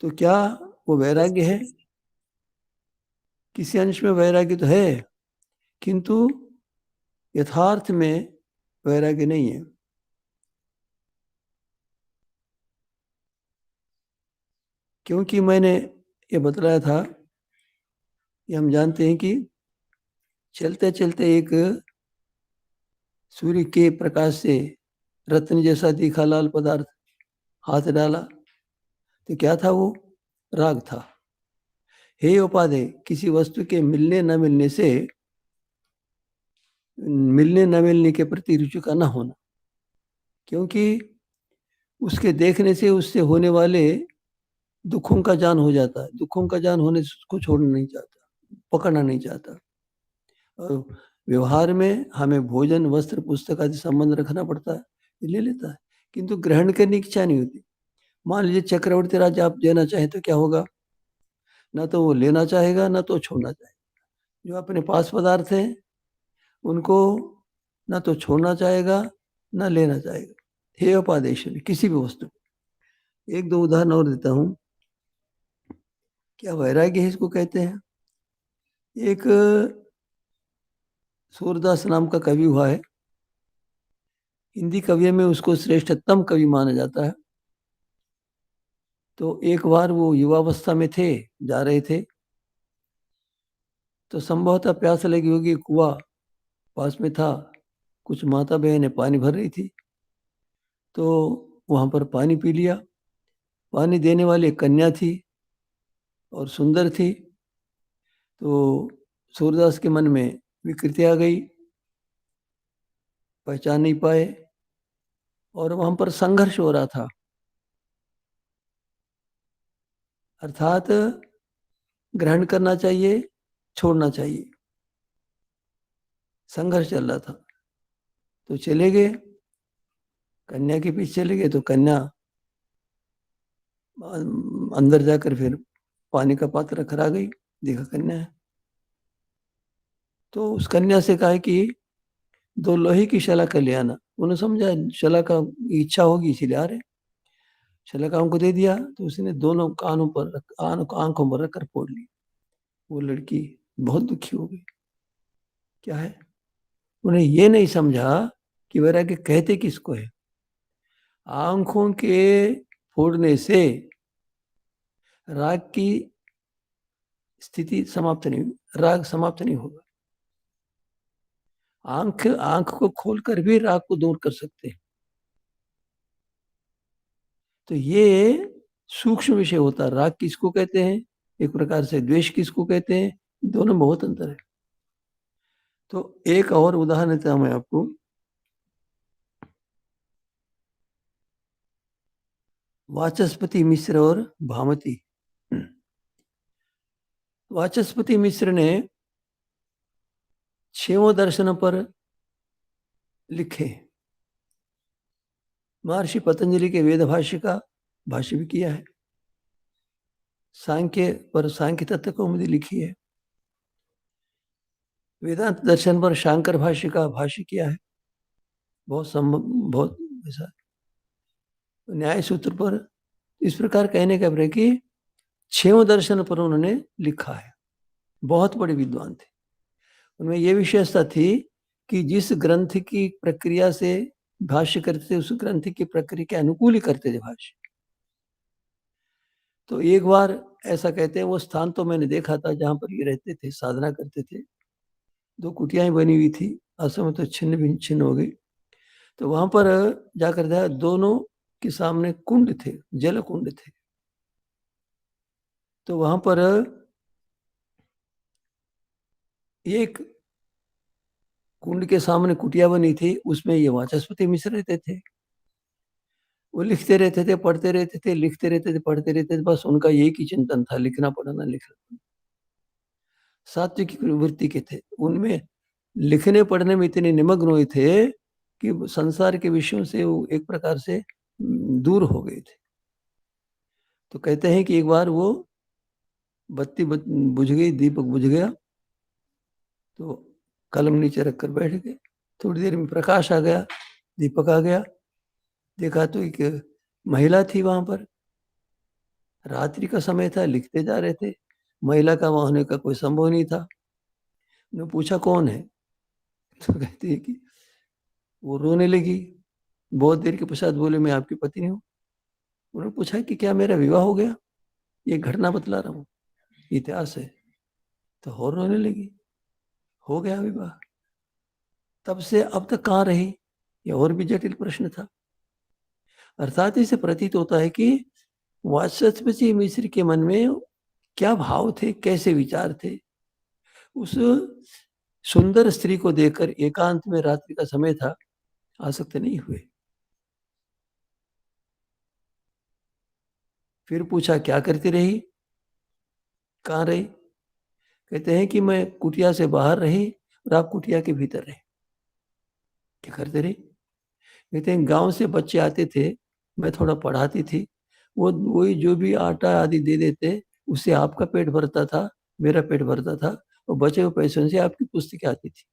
तो क्या वो वैराग्य है? किसी अंश में वैराग्य तो है, किंतु यथार्थ में वैराग्य नहीं है। क्योंकि मैंने ये बतलाया था कि हम जानते हैं कि चलते चलते एक सूर्य के प्रकाश से रत्न जैसा दिखा लाल पदार्थ हाथ डाला, तो क्या था वो? राग था। हे उपाधि, किसी वस्तु के मिलने न मिलने से, मिलने न मिलने के प्रति रुचि का न होना, क्योंकि उसके देखने से उससे होने वाले दुखों का जान हो जाता है। दुखों का जान होने से उसको छोड़ना नहीं चाहता, पकड़ना नहीं चाहता। और व्यवहार में हमें भोजन, वस्त्र, पुस्तक आदि संबंध रखना पड़ता है, ये ले लेता है, किंतु ग्रहण करने की इच्छा नहीं होती। मान लीजिए चक्रवर्ती राज आप देना चाहे तो क्या होगा? ना तो वो लेना चाहेगा, ना तो छोड़ना चाहेगा। जो अपने पास पदार्थ है उनको ना तो छोड़ना चाहेगा, ना लेना चाहेगा। हे उपादेश, किसी भी वस्तु। एक दो उदाहरण और देता हूं। क्या वैराग्य है इसको कहते हैं? एक सूरदास नाम का कवि हुआ है, हिंदी कवियों में उसको श्रेष्ठतम कवि माना जाता है। तो एक बार वो युवावस्था में थे, जा रहे थे, तो संभवतः प्यास लगी होगी, कुआं पास में था, कुछ माता बहनें पानी भर रही थी, तो वहां पर पानी पी लिया। पानी देने वाली एक कन्या थी और सुंदर थी। तो सूरदास के मन में विकृति आ गई, पहचान नहीं पाए, और वहां पर संघर्ष हो रहा था। अर्थात ग्रहण करना चाहिए, छोड़ना चाहिए, संघर्ष चल रहा था। तो चले गए, कन्या के पीछे चले गए, तो कन्या अंदर जाकर फिर पानी का पात्र रखा गई, देखा कन्या है। तो उस कन्या से कहा कि दो लोहे की शलाका ले आना। उन्होंने समझा शलाका इच्छा होगी इसीलिए आ रहे। शलाका उनको दे दिया, तो उसने दोनों कानों पर आंखों पर रखकर फोड़ ली। वो लड़की बहुत दुखी हो गई। क्या है? उन्हें ये नहीं समझा कि वैराग्य कहते किसको है। आंखों के फोड़ने से राग की स्थिति समाप्त नहीं, राग समाप्त नहीं होगा। आंख को खोलकर भी राग को दूर कर सकते हैं। तो ये सूक्ष्म विषय होता है। राग किसको कहते हैं, एक प्रकार से द्वेष किसको कहते हैं, दोनों में बहुत अंतर है। तो एक और उदाहरण देता हूं मैं आपको। वाचस्पति मिश्र और भामती। वाचस्पति मिश्र ने 6वें दर्शन पर लिखे। महर्षि पतंजलि के वेद भाष्य का भाष्य भी किया है। सांख्य पर सांख्य तत्व कौमुदी लिखी है। वेदांत दर्शन पर शांकर भाष्य का भाष्य किया है। बहुत ऐसा न्याय सूत्र पर। इस प्रकार कहने का है कि 6वें दर्शन पर उन्होंने लिखा है। बहुत बड़े विद्वान थे। उनमें यह विशेषता थी कि जिस ग्रंथ की प्रक्रिया से भाष्य करते थे, उस ग्रंथ की प्रक्रिया के अनुकूल ही करते थे भाष्य। तो एक बार ऐसा कहते हैं, वो स्थान तो मैंने देखा था जहां पर ये रहते थे, साधना करते थे। 2 कुटियाएं बनी हुई थी, असम तो छिन्न छिन्न हो गई। तो वहां पर जाकर देखा, दोनों के सामने कुंड थे, जल कुंड थे। तो वहां पर एक कुंड के सामने कुटिया बनी थी, उसमें ये वाचस्पति मिश्र रहते थे। वो लिखते रहते थे, पढ़ते रहते थे, लिखते रहते थे, पढ़ते रहते थे। बस उनका एक ही चिंतन था, लिखना पढ़ना लिखना। सात्विक वृत्ति के थे। उनमें लिखने पढ़ने में इतने निमग्न हुए थे कि संसार के विषयों से वो एक प्रकार से दूर हो गए थे। तो कहते हैं कि एक बार वो बत्ती बुझ गई, दीपक बुझ गया, तो कलम नीचे रखकर बैठ गए। थोड़ी देर में प्रकाश आ गया, दीपक आ गया। देखा तो एक महिला थी वहां पर। रात्रि का समय था, लिखते जा रहे थे, महिला का वहां होने का कोई संभव नहीं था। उन्होंने पूछा कौन है, तो कहती है कि वो रोने लगी। बहुत देर के पश्चात बोले मैं आपकी पत्नी हूँ। उन्होंने पूछा कि क्या मेरा विवाह हो गया, ये घटना बतला रहा हूँ, इतिहास है। तो और रोने लगी, हो गया विवाह। तब से अब तक कहाँ रही, ये और भी जटिल प्रश्न था। अर्थात इसे प्रतीत होता है कि वाचस्पति मिश्र के मन में क्या भाव थे, कैसे विचार थे। उस सुंदर स्त्री को देखकर एकांत में रात्रि का समय था, आसक्त नहीं हुए। फिर पूछा क्या करती रही, कहाँ रही। कहते हैं कि मैं कुटिया से बाहर रही और आप कुटिया के भीतर रहे। क्या करते रही, कहते हैं गांव से बच्चे आते थे, मैं थोड़ा पढ़ाती थी, वो वही जो भी आटा आदि दे देते, उससे आपका पेट भरता था, मेरा पेट भरता था, और बचे हुए पैसों से आपकी पुस्तकें आती थी।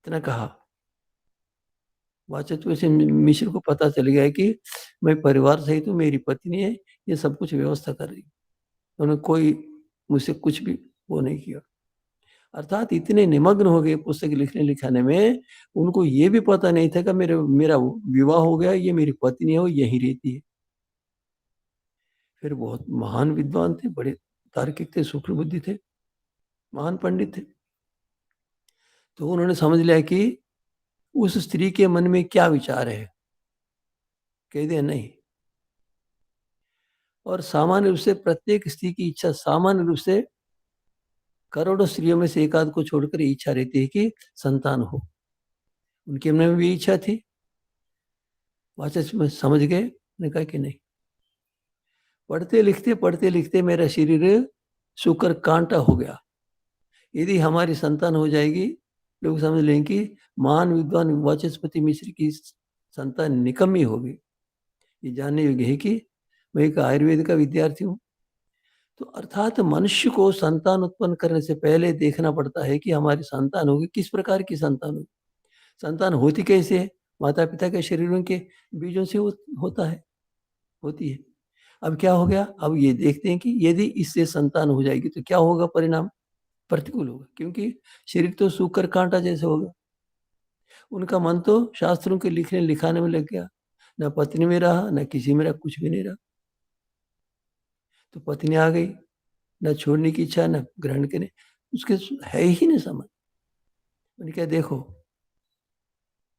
इतना कहा। वाचस्पति से मिश्र को पता चल गया कि मैं परिवार सहित हूँ, मेरी पत्नी है, ये सब कुछ व्यवस्था कर रही। उन्होंने कोई मुझसे कुछ भी वो नहीं किया। अर्थात इतने निमग्न हो गए पुस्तक लिखने लिखाने में, उनको ये भी पता नहीं था कि मेरा विवाह हो गया, ये मेरी पत्नी है, वो यहीं रहती है। फिर बहुत महान विद्वान थे, बड़े तार्किक थे, सूक्ष्म बुद्धि थे, महान पंडित थे। तो उन्होंने समझ लिया कि उस स्त्री के मन में क्या विचार है। कह दिया नहीं। और सामान्य रूप से प्रत्येक स्त्री की इच्छा, सामान्य रूप से करोड़ों स्त्रियों में से एक आध को छोड़कर इच्छा रहती है कि संतान हो। उनके मन में भी इच्छा थी। वाचस्पति में समझ गए, ने कहा कि नहीं। पढ़ते लिखते मेरा शरीर शुक्र कांटा हो गया। यदि हमारी संतान हो जाएगी, लोग समझ लेंगे कि महान विद्वान वाचस्पति मिश्र की संतान निकम्मी होगी। ये जानने योग्य है कि मैं एक आयुर्वेद का विद्यार्थी हूँ। तो अर्थात मनुष्य को संतान उत्पन्न करने से पहले देखना पड़ता है कि हमारी संतान होगी, किस प्रकार की संतान होगी। संतान होती कैसे है, माता पिता के शरीरों के बीजों से होता है, होती है। अब क्या हो गया, अब ये देखते हैं कि यदि इससे संतान हो जाएगी तो क्या होगा, परिणाम प्रतिकूल होगा, क्योंकि शरीर तो सूकर कांटा जैसे होगा। उनका मन तो शास्त्रों के लिखने लिखाने में लग गया, न पत्नी में रहा, न किसी में रहा, कुछ भी नहीं रहा। तो पत्नी आ गई, न छोड़ने की इच्छा, न ग्रहण करने, उसके है ही नहीं समझ। मैंने क्या देखो,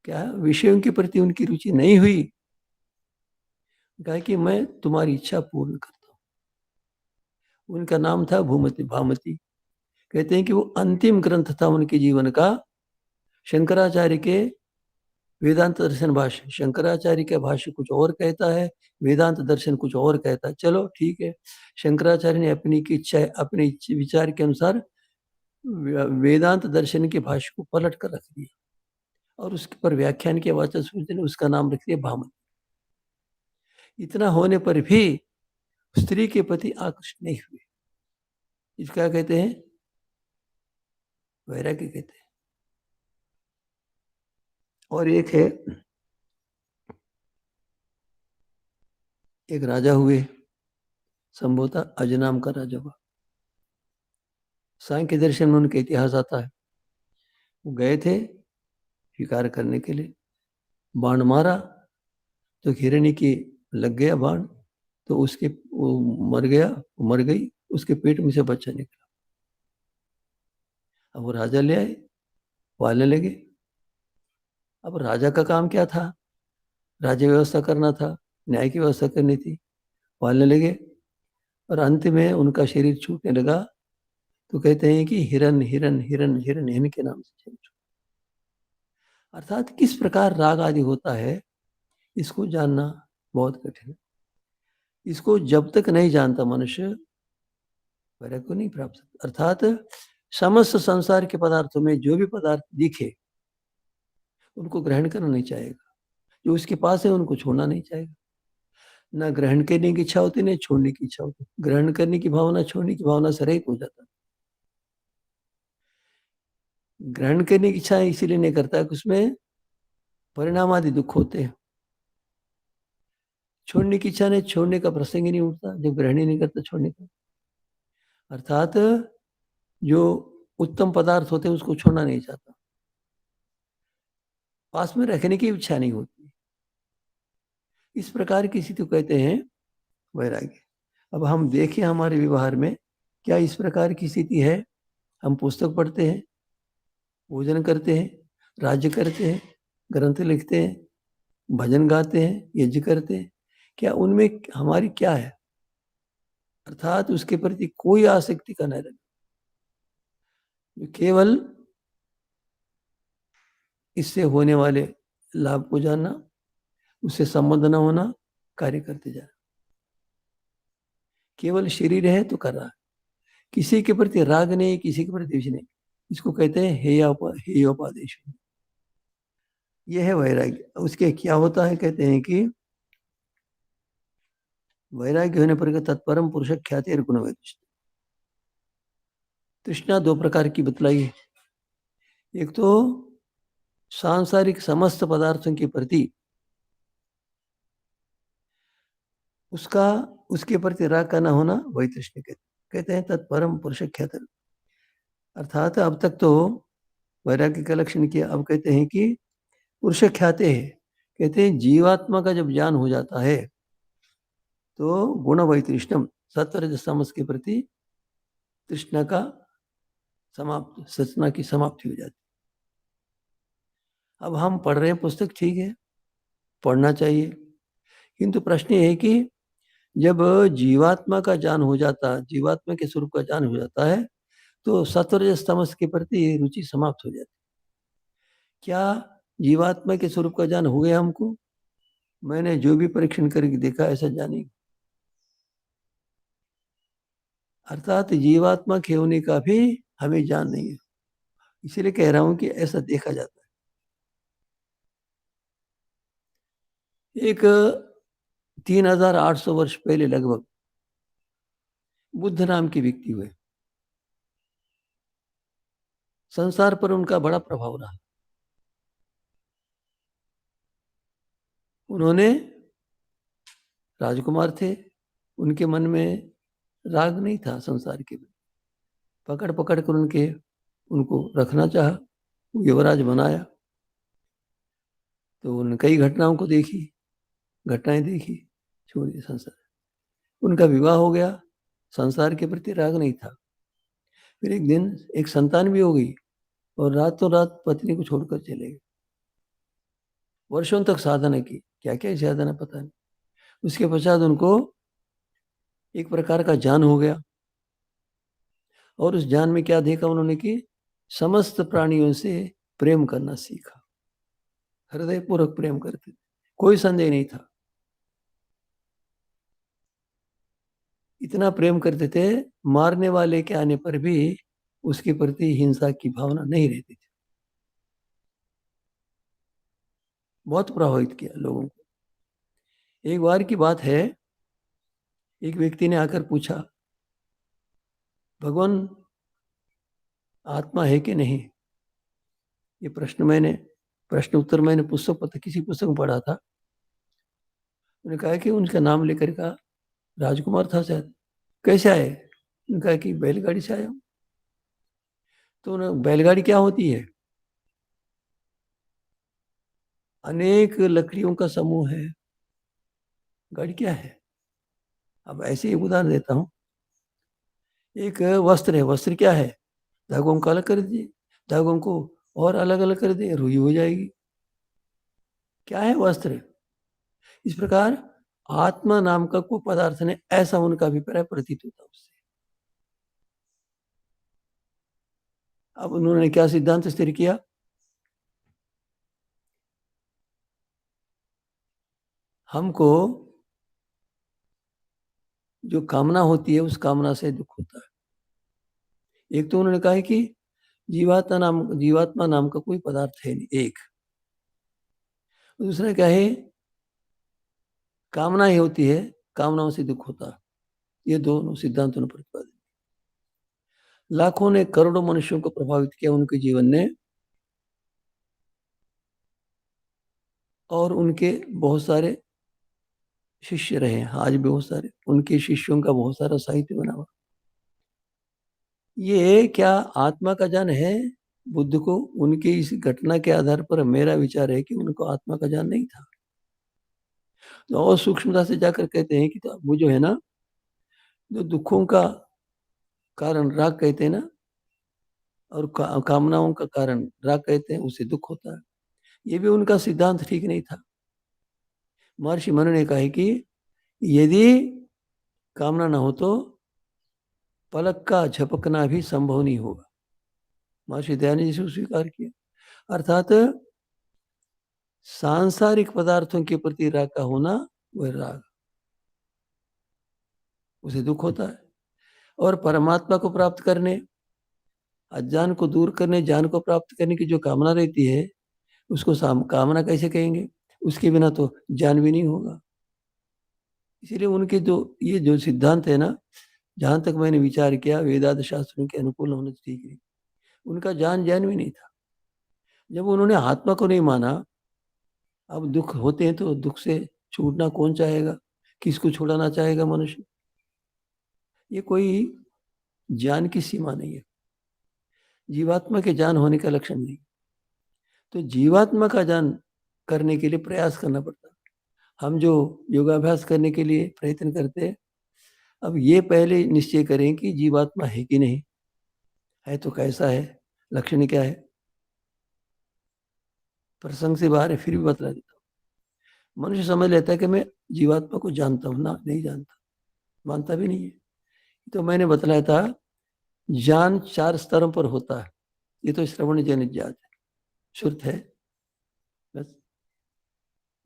क्या विषयों के प्रति उनकी रुचि नहीं हुई। कहा कि मैं तुम्हारी इच्छा पूर्ण करता हूँ। उनका नाम था भूमति भामती। कहते हैं कि वो अंतिम ग्रंथ था उनके जीवन का, शंकराचार्य के वेदांत दर्शन भाष्य। शंकराचार्य का भाष्य कुछ और कहता है, वेदांत दर्शन कुछ और कहता है। चलो ठीक है, शंकराचार्य ने अपनी की इच्छा, अपने विचार के अनुसार वेदांत दर्शन के भाष्य को पलट कर रख दिया और उसके पर व्याख्यान के वाचस्पति ने उसका नाम रख दिया भामती। इतना होने पर भी स्त्री के प्रति आकृष्ट नहीं हुए। इसका कहते हैं वैराग्य कहते हैं। और एक है, एक राजा हुए, संभवतः अज नाम का राजा हुआ। सांख्य दर्शन में उनका इतिहास आता है। वो गए थे शिकार करने के लिए, बाण मारा तो हिरणी की लग गया बाण, तो उसके वो मर गया, वो मर गई, उसके पेट में से बच्चा निकला। अब वो राजा ले आए, पालने लगे। अब राजा का काम क्या था, राज्य व्यवस्था करना था, न्याय की व्यवस्था करनी थी। पालने लगे और अंत में उनका शरीर छूटने लगा। तो कहते हैं कि हिरन हिरन हिरन हिरन इनके नाम से शरीर छूटा। अर्थात किस प्रकार राग आदि होता है, इसको जानना बहुत कठिन है। इसको जब तक नहीं जानता मनुष्य, वैराग्य को नहीं प्राप्त। अर्थात समस्त संसार के पदार्थों में जो भी पदार्थ दिखे उनको ग्रहण करना नहीं चाहेगा, जो उसके पास है उनको छोड़ना नहीं चाहेगा। ना ग्रहण करने की इच्छा होती, ना छोड़ने की इच्छा होती। ग्रहण करने की भावना छोड़ने की भावना से रहित हो जाता। ग्रहण करने की इच्छा इसीलिए नहीं करता कि उसमें परिणाम आदि दुख होते हैं। छोड़ने की इच्छा नहीं, छोड़ने का प्रसंग ही नहीं उठता, जब ग्रहण ही नहीं करता छोड़ने का। अर्थात जो उत्तम पदार्थ होते हैं उसको छोड़ना नहीं चाहता, पास में रखने की इच्छा नहीं होती। इस प्रकार की स्थिति को कहते हैं वैराग्य। अब हम देखें हमारे व्यवहार में क्या इस प्रकार की स्थिति है। हम पुस्तक पढ़ते हैं, भोजन करते हैं, राज्य करते हैं, ग्रंथ लिखते हैं, भजन गाते हैं, यज्ञ करते हैं, क्या उनमें हमारी क्या है, अर्थात उसके प्रति कोई आसक्ति का नहीं रहना, केवल इससे होने वाले लाभ को जानना, उससे संबंध न होना, कार्य करते जाना। केवल शरीर है तो कर रहा है, किसी के प्रति राग नहीं, किसी के प्रति द्वेष नहीं। इसको कहते हैं हेयोपादेश। यह है वैराग्य। उसके क्या होता है, कहते हैं कि वैराग्य होने पर तत्परम पुरुष ख्याति गुण वैतृष्णा। तृष्णा दो प्रकार की बतलाई है। एक तो सांसारिक समस्त पदार्थों के प्रति उसका उसके प्रति राग का न होना, वही तृष्णा कहते हैं तत्परम पुरुष ख्याति। अर्थात अब तक तो वैराग्य का लक्षण किया, अब कहते हैं कि पुरुष ख्याते है। कहते हैं जीवात्मा का जब ज्ञान हो जाता है तो गुण वैतृष्णम, सत्वरज तमस के प्रति तृष्णा का समाप्त, सचना की समाप्ति हो जाती। अब हम पढ़ रहे हैं पुस्तक, ठीक है, पढ़ना चाहिए, किंतु प्रश्न ये है कि जब जीवात्मा का ज्ञान हो जाता, जीवात्मा के स्वरूप का ज्ञान हो जाता है तो सत्वरज तमस के प्रति रुचि समाप्त हो जाती। क्या जीवात्मा के स्वरूप का ज्ञान हो गया हमको? मैंने जो भी परीक्षण करके देखा ऐसा जानी। अर्थात जीवात्मा के होने का भी हमें ज्ञान नहीं है, इसीलिए कह रहा हूं कि ऐसा देखा जाता है। एक 3800 वर्ष पहले लगभग बुद्ध नाम के व्यक्ति हुए, संसार पर उनका बड़ा प्रभाव रहा। उन्होंने, राजकुमार थे, उनके मन में राग नहीं था संसार के, पकड़ पकड़ कर उनको रखना चाहा, युवराज बनाया। तो उन कई घटनाओं को देखी, घटनाएं देखी, छोड़िए संसार। उनका विवाह हो गया, संसार के प्रति राग नहीं था। फिर एक दिन एक संतान भी हो गई और रातों रात पत्नी को छोड़कर चले गए। वर्षों तक साधना की, क्या क्या साधना पता नहीं। उसके पश्चात उनको एक प्रकार का ज्ञान हो गया, और उस ज्ञान में क्या देखा उन्होंने कि समस्त प्राणियों से प्रेम करना सीखा, हृदय पूर्वक प्रेम करते थे, कोई संदेह नहीं था। इतना प्रेम करते थे, मारने वाले के आने पर भी उसके प्रति हिंसा की भावना नहीं रहती थी। बहुत प्रभावित किया लोगों को। एक बार की बात है, एक व्यक्ति ने आकर पूछा, भगवान आत्मा है कि नहीं? ये प्रश्न उत्तर मैंने किसी पुस्तक में पढ़ा था। उन्होंने कहा कि उनका नाम लेकर का राजकुमार था शायद। कैसे आए? उन्होंने कहा कि बैलगाड़ी से आया हूं। तो बैलगाड़ी क्या होती है? अनेक लकड़ियों का समूह है, गाड़ी क्या है? अब ऐसे एक उदाहरण देता हूं। एक वस्त्र है, वस्त्र क्या है? धागों को अलग कर दिए, धागों को और अलग अलग कर दिए, रुई हो जाएगी। क्या है वस्त्र? इस प्रकार आत्मा नाम का कोई पदार्थ ने, ऐसा उनका अभिप्राय प्रतीत होता उससे। अब उन्होंने क्या सिद्धांत स्थिर किया? हमको जो कामना होती है उस कामना से दुख होता है। एक तो उन्होंने कहा है कि जीवात्मा नाम का कोई पदार्थ है नहीं, एक। दूसरा क्या है, कामना ही होती है, कामनाओं से दुख होता है। ये दोनों सिद्धांतों ने प्रतिपादित, लाखों ने करोड़ों मनुष्यों को प्रभावित किया उनके जीवन ने, और उनके बहुत सारे शिष्य रहे हैं, आज भी बहुत सारे उनके शिष्यों का बहुत सारा साहित्य बना हुआ। ये क्या आत्मा का ज्ञान है बुद्ध को? उनके इस घटना के आधार पर मेरा विचार है कि उनको आत्मा का ज्ञान नहीं था। तो और सूक्ष्मता से जाकर कहते हैं कि तो वो जो है ना, जो दुखों का कारण राग कहते हैं ना, और कामनाओं का कारण राग कहते हैं, उसे दुख होता है। ये भी उनका सिद्धांत ठीक नहीं था। महर्षि मनु ने कहा है कि यदि कामना ना हो तो पलक का झपकना भी संभव नहीं होगा। महर्षि दयानंद जी से स्वीकार किया। अर्थात सांसारिक पदार्थों के प्रति राग का होना, वह राग, उसे दुख होता है। और परमात्मा को प्राप्त करने, अज्ञान को दूर करने, ज्ञान को प्राप्त करने की जो कामना रहती है, उसको कामना कैसे कहेंगे? उसके बिना तो ज्ञान भी नहीं होगा। इसीलिए उनके जो ये जो सिद्धांत है ना, जहां तक मैंने विचार किया, वेदांत शास्त्रों के अनुकूल होने से ठीक नहीं। उनका ज्ञान भी नहीं था। जब उन्होंने आत्मा को नहीं माना, अब दुख होते हैं तो दुख से छूटना कौन चाहेगा? किसको छुड़ाना चाहेगा मनुष्य? ये कोई ज्ञान की सीमा नहीं है, जीवात्मा के ज्ञान होने का लक्षण नहीं। तो जीवात्मा का ज्ञान करने के लिए प्रयास करना पड़ता है। हम जो योगाभ्यास करने के लिए प्रयत्न करते हैं, अब ये पहले निश्चय करें कि जीवात्मा है कि नहीं है, तो कैसा है, लक्षण क्या है। प्रसंग से बाहर है, फिर भी बतला देता हूँ। मनुष्य समझ लेता है कि मैं जीवात्मा को जानता हूं, ना, नहीं जानता, मानता भी नहीं है। तो मैंने बतलाया था, ज्ञान 4 स्तरों पर होता है। ये तो श्रवण जनित ज्ञान है, श्रुत है बस,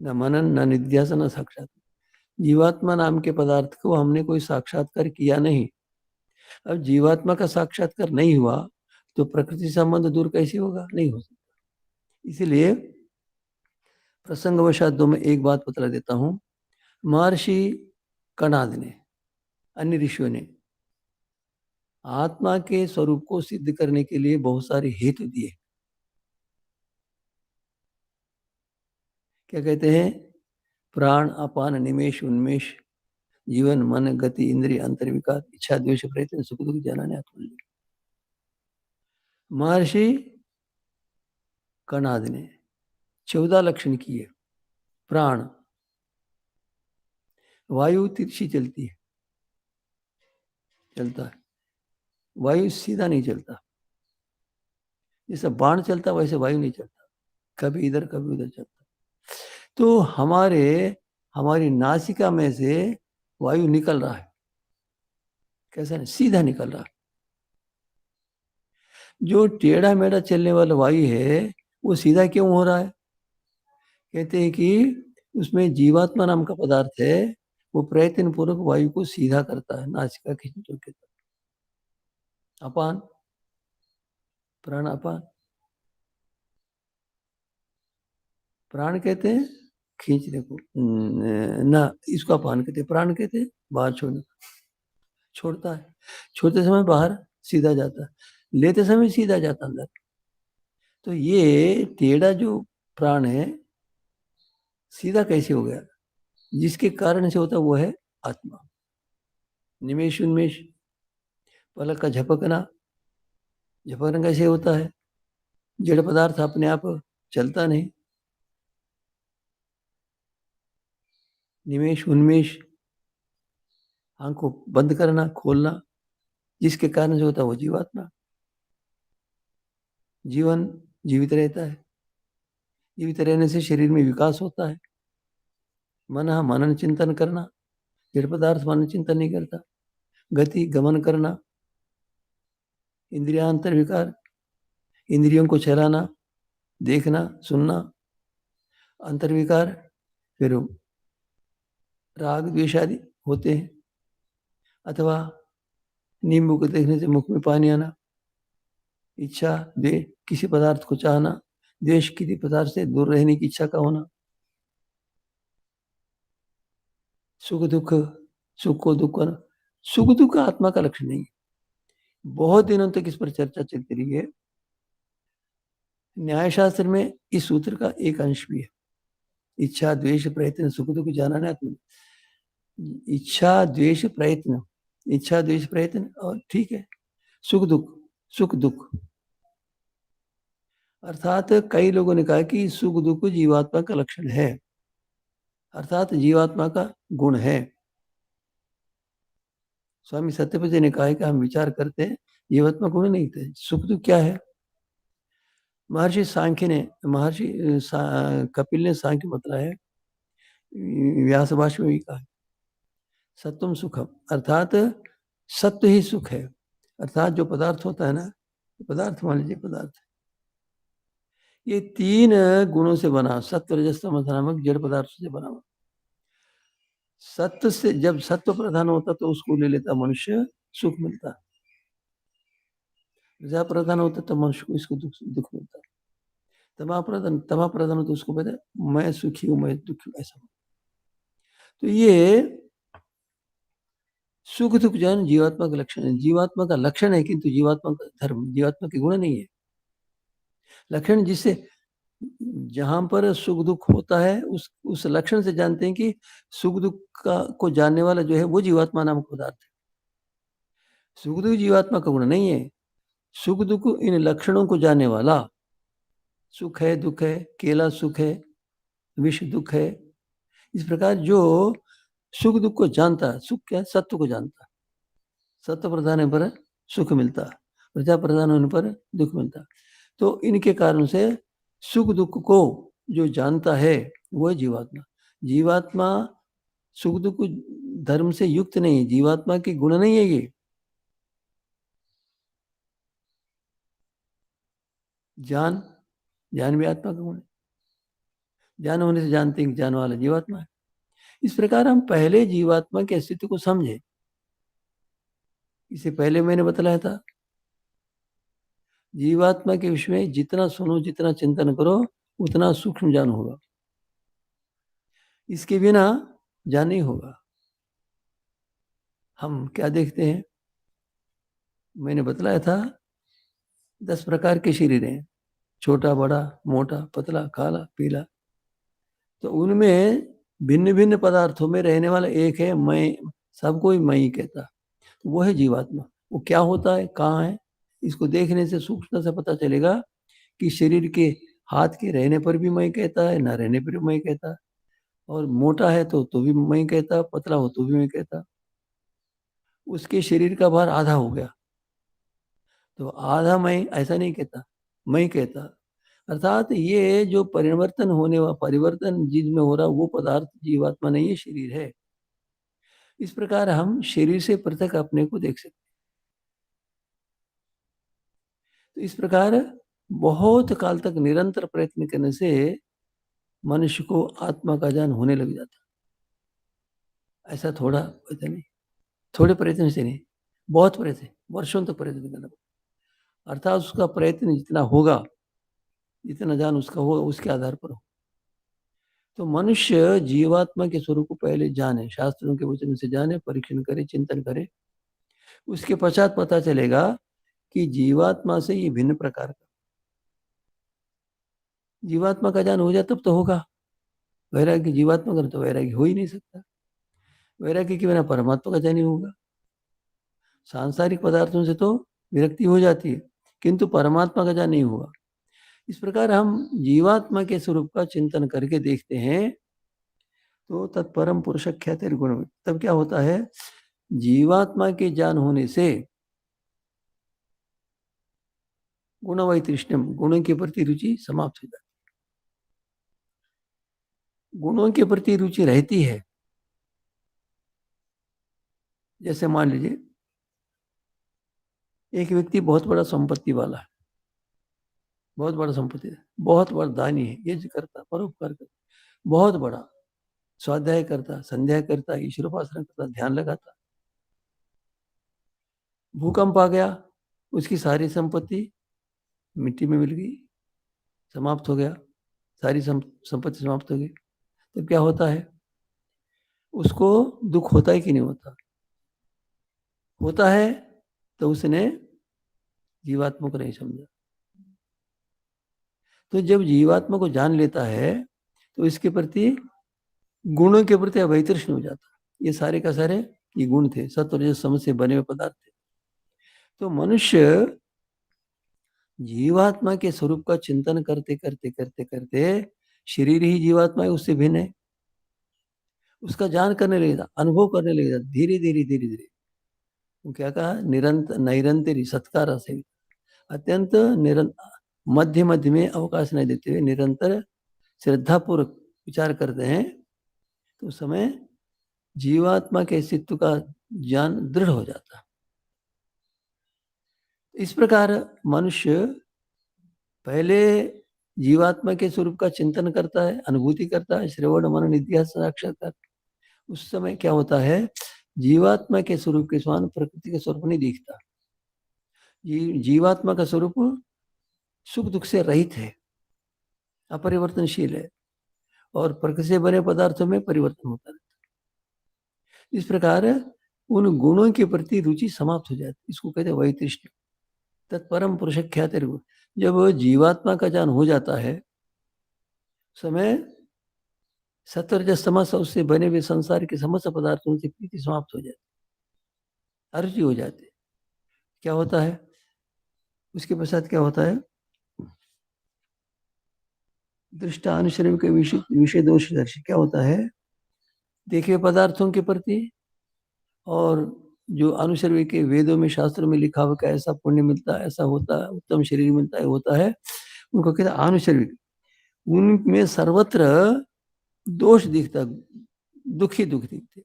न मनन, न निध्यासन, न साक्षात। जीवात्मा नाम के पदार्थ को हमने कोई साक्षात्कार किया नहीं। अब जीवात्मा का साक्षात्कार नहीं हुआ तो प्रकृति संबंध दूर कैसे होगा? नहीं हो सकता। इसीलिए प्रसंगवशात दो में एक बात बतला देता हूं। महर्षि कणाद ने, अन्य ऋषियों ने आत्मा के स्वरूप को सिद्ध करने के लिए बहुत सारे हेतु दिए। क्या कहते हैं? प्राण, अपान, निमेश, उन्मेष, जीवन, मन, गति, इंद्रिय, अंतर्विकार, इच्छा, द्वेष, प्रयत्न, सुख दुख, जानाने, आत्मल्य। महर्षि कणाद ने 14 लक्षण किए। प्राण, वायु तिरछी चलती है, चलता है, वायु सीधा नहीं चलता। जैसे बाण चलता वैसे वायु नहीं चलता, कभी इधर कभी उधर चलता। तो हमारी नासिका में से वायु निकल रहा है, कैसा नहीं, सीधा निकल रहा है। जो टेढ़ा मेढ़ा चलने वाला वायु है, वो सीधा क्यों हो रहा है? कहते हैं कि उसमें जीवात्मा नाम का पदार्थ है, वो प्रयत्न पूर्वक वायु को सीधा करता है, नासिका खींचो के तरफ। अपान, प्राण अपान, प्राण कहते हैं खींचने को, ना, इसको अपान कहते हैं। प्राण कहते हैं बाहर छोड़ने, छोड़ता है, छोड़ते समय बाहर सीधा जाता है, लेते समय सीधा जाता अंदर। तो ये टेढ़ा जो प्राण है, सीधा कैसे हो गया? जिसके कारण से होता वो है आत्मा। निमेश, उन्मेष, पलक का झपकना, झपकना कैसे होता है? जड़ पदार्थ अपने आप चलता नहीं। निमेश, उन्मेष, आंख को बंद करना, खोलना, जिसके कारण से होता है वो जीवात्मा। जीवन, जीवित रहता है, जीवित रहने से शरीर में विकास होता है। मन, मनन चिंतन करना, जड़ पदार्थ मनन चिंतन नहीं करता। गति, गमन करना, इंद्रियांतर विकार, इंद्रियों को चलाना, देखना, सुनना, अंतर्विकार, फिर राग द्वेष आदि होते हैं। अथवा नींबू को देखने से मुख में पानी आना, इच्छा, द्वेष, किसी पदार्थ को चाहना, द्वेष, किसी पदार्थ से दूर रहने की इच्छा का होना, सुख दुख, सुख को दुख का, सुख दुख आत्मा का लक्षण नहीं है। बहुत दिनों तक इस पर चर्चा चलती रही है। न्यायशास्त्र में इस सूत्र का एक अंश भी है, इच्छा, द्वेष, प्रयत्न, सुख दुख, जाना आत्मा। इच्छा द्वेष प्रयत्न, इच्छा द्वेष प्रयत्न, और ठीक है, सुख दुख, सुख दुख। अर्थात कई लोगों ने कहा कि सुख दुख जीवात्मा का लक्षण है, अर्थात जीवात्मा का गुण है। स्वामी सत्यपति ने कहा है कि हम विचार करते हैं, जीवात्मा गुण नहीं थे। सुख दुख क्या है? महर्षि सांख्य ने, कपिल ने सांख्य बतलाया है, व्यास भाष्य में भी कहा, सत्वम सुखम, अर्थात सत्व ही सुख है। अर्थात जो पदार्थ होता है ना, पदार्थ मान लीजिए, पदार्थ ये तीन गुणों से बना, सत्व रजस तमस नामक जड़ पदार्थ से बना हुआ। सत्य से जब सत्व प्रधान होता तो उसको ले लेता मनुष्य, सुख मिलता। रजा प्रधान होता तो मनुष्य को इसको दुख दुख मिलता। तमा प्रधान होता उसको कहते मैं सुखी हूं, मैं दुखी हूं, ऐसा। तो ये सुख दुख जन जीवात्मा का लक्षण है, जीवात्मा का लक्षण है, किंतु जीवात्मा का धर्म, जीवात्मा के गुण नहीं है। लक्षण जिससे, जहां पर सुख दुख होता है उस लक्षण से जानते हैं कि सुख दुख का को जानने वाला जो है वो जीवात्मा नामक पदार्थ है। सुख दुख जीवात्मा का गुण नहीं है, सुख दुख इन लक्षणों को जानने वाला, सुख है दुख है, केला सुख है, विष दुख है, इस प्रकार जो सुख दुख को जानता है, सुख क्या है? सत्व को जानता है। सत्व प्रधान होने पर सुख मिलता, प्रजा प्रधान होने पर दुख मिलता। तो इनके कारण से सुख दुख को जो जानता है वो है जीवात्मा। जीवात्मा सुख दुख धर्म से युक्त नहीं, जीवात्मा के गुण नहीं है ये। ज्ञान, ज्ञान भी आत्मा का गुण है, ज्ञान होने से जानते हैं कि ज्ञान वाला जीवात्मा है। इस प्रकार हम पहले जीवात्मा के अस्तित्व को समझे। इसे पहले मैंने बतलाया था, जीवात्मा के विषय में जितना सुनो, जितना चिंतन करो, उतना सूक्ष्म ज्ञान होगा, इसके बिना ज्ञान नहीं होगा। हम क्या देखते हैं, मैंने बतलाया था 10 प्रकार के शरीर हैं, छोटा बड़ा मोटा पतला काला पीला। तो उनमें भिन्न भिन्न पदार्थों में रहने वाला एक है मैं, सबको ही मैं ही कहता, तो वो है जीवात्मा। वो क्या होता है, कहाँ है, इसको देखने से सूक्ष्मता से पता चलेगा कि शरीर के हाथ के रहने पर भी मैं कहता है, ना रहने पर भी मैं कहता, और मोटा है तो भी मैं कहता, पतला हो तो भी मैं कहता। उसके शरीर का भार आधा हो गया तो आधा मैं ऐसा नहीं कहता, मैं कहता। अर्थात ये जो परिवर्तन होने वाला, परिवर्तन जिसमें हो रहा वो पदार्थ जीवात्मा नहीं है, शरीर है। इस प्रकार हम शरीर से पृथक अपने को देख सकते। तो इस प्रकार बहुत काल तक निरंतर प्रयत्न करने से मनुष्य को आत्मा का ज्ञान होने लग जाता। ऐसा थोड़ा पता नहीं, थोड़े प्रयत्न से नहीं, बहुत प्रयत्न, वर्षों तक प्रयत्न करना। अर्थात उसका प्रयत्न जितना होगा, जितना ज्ञान उसका होगा, उसके आधार पर हो। तो मनुष्य जीवात्मा के स्वरूप को पहले जाने, शास्त्रों के वचन से जाने, परीक्षण करे, चिंतन करे, उसके पश्चात पता चलेगा कि जीवात्मा से ये भिन्न प्रकार का। जीवात्मा का ज्ञान हो जाए तब तो होगा वैराग्य, जीवात्मा का तो वैराग्य हो ही नहीं सकता। वैराग्य के बिना परमात्मा का ज्ञान ही होगा। सांसारिक पदार्थों से तो विरक्ति हो जाती है, किंतु परमात्मा का ज्ञान नहीं हुआ। इस प्रकार हम जीवात्मा के स्वरूप का चिंतन करके देखते हैं तो तत्परम पुरुष ख्यातिर गुण, तब क्या होता है, जीवात्मा के ज्ञान होने से गुण वैतृष्ण्यम, गुणों के प्रति रुचि समाप्त हो जाती। गुणों के प्रति रुचि रहती है। जैसे मान लीजिए एक व्यक्ति बहुत बड़ा संपत्ति वाला है, बहुत बड़ा संपत्ति है, बहुत बड़ा दानी है, यज्ञ करता, परोपकार करता, बहुत बड़ा स्वाध्याय करता, संध्या करता, ईश्वरोपासना करता, ध्यान लगाता। भूकंप आ गया, उसकी सारी संपत्ति मिट्टी में मिल गई, समाप्त हो गया, सारी संपत्ति समाप्त हो गई। तब क्या होता है, उसको दुख होता है कि नहीं होता? होता है। तो उसने जीवात्मा को नहीं समझा। तो जब जीवात्मा को जान लेता है तो इसके प्रति, गुणों के प्रति अवैतृष्ण हो जाता है, ये सारे का सारे ये गुण थे, सत्व रजस तमस से बने हुए पदार्थ थे। तो मनुष्य जीवात्मा के स्वरूप का चिंतन करते करते करते करते, शरीर ही जीवात्मा है, उससे भिन्न है, उसका ज्ञान करने लगेगा, अनुभव करने लगेगा, धीरे धीरे धीरे धीरे। वो क्या कहा, निरंतर नैरंतरी सत्कार से अत्यंत मध्य मध्य में अवकाश नहीं देते हुए निरंतर श्रद्धापूर्वक विचार करते हैं, तो उस समय जीवात्मा के अस्तित्व का ज्ञान दृढ़ हो जाता है। इस प्रकार मनुष्य पहले जीवात्मा के स्वरूप का चिंतन करता है, अनुभूति करता है, श्रवण मनन इतिहास साक्षात्कार। उस समय क्या होता है, जीवात्मा के स्वरूप के समान प्रकृति के स्वरूप नहीं दिखता। जीवात्मा का स्वरूप सुख दुख से रहित है, अपरिवर्तनशील है, और प्रकृति से बने पदार्थों में परिवर्तन होता रहता है। इस प्रकार उन गुणों के प्रति रुचि समाप्त हो जाती, इसको कहते हैं वैतृष्ण्य। तत्परम पुरुष ख्याति। जब जीवात्मा का ज्ञान हो जाता है, समय सत्वरजस तमस उससे बने हुए संसार के समस्त पदार्थों से प्रीति समाप्त हो जाती, अरुचि हो जाती। क्या होता है उसके पश्चात, क्या होता है, दृष्टा अनुश्रम के विषय दोष दर्शी। क्या होता है, देखे पदार्थों के प्रति और जो अनुश्रवी के वेदों में शास्त्रों में लिखा हुआ ऐसा पुण्य मिलता है, ऐसा होता है, उत्तम शरीर मिलता है, होता है, उनको कहते हैं अनुश्रवी। उनमें सर्वत्र दोष दिखता, दुखी दुख दिखते,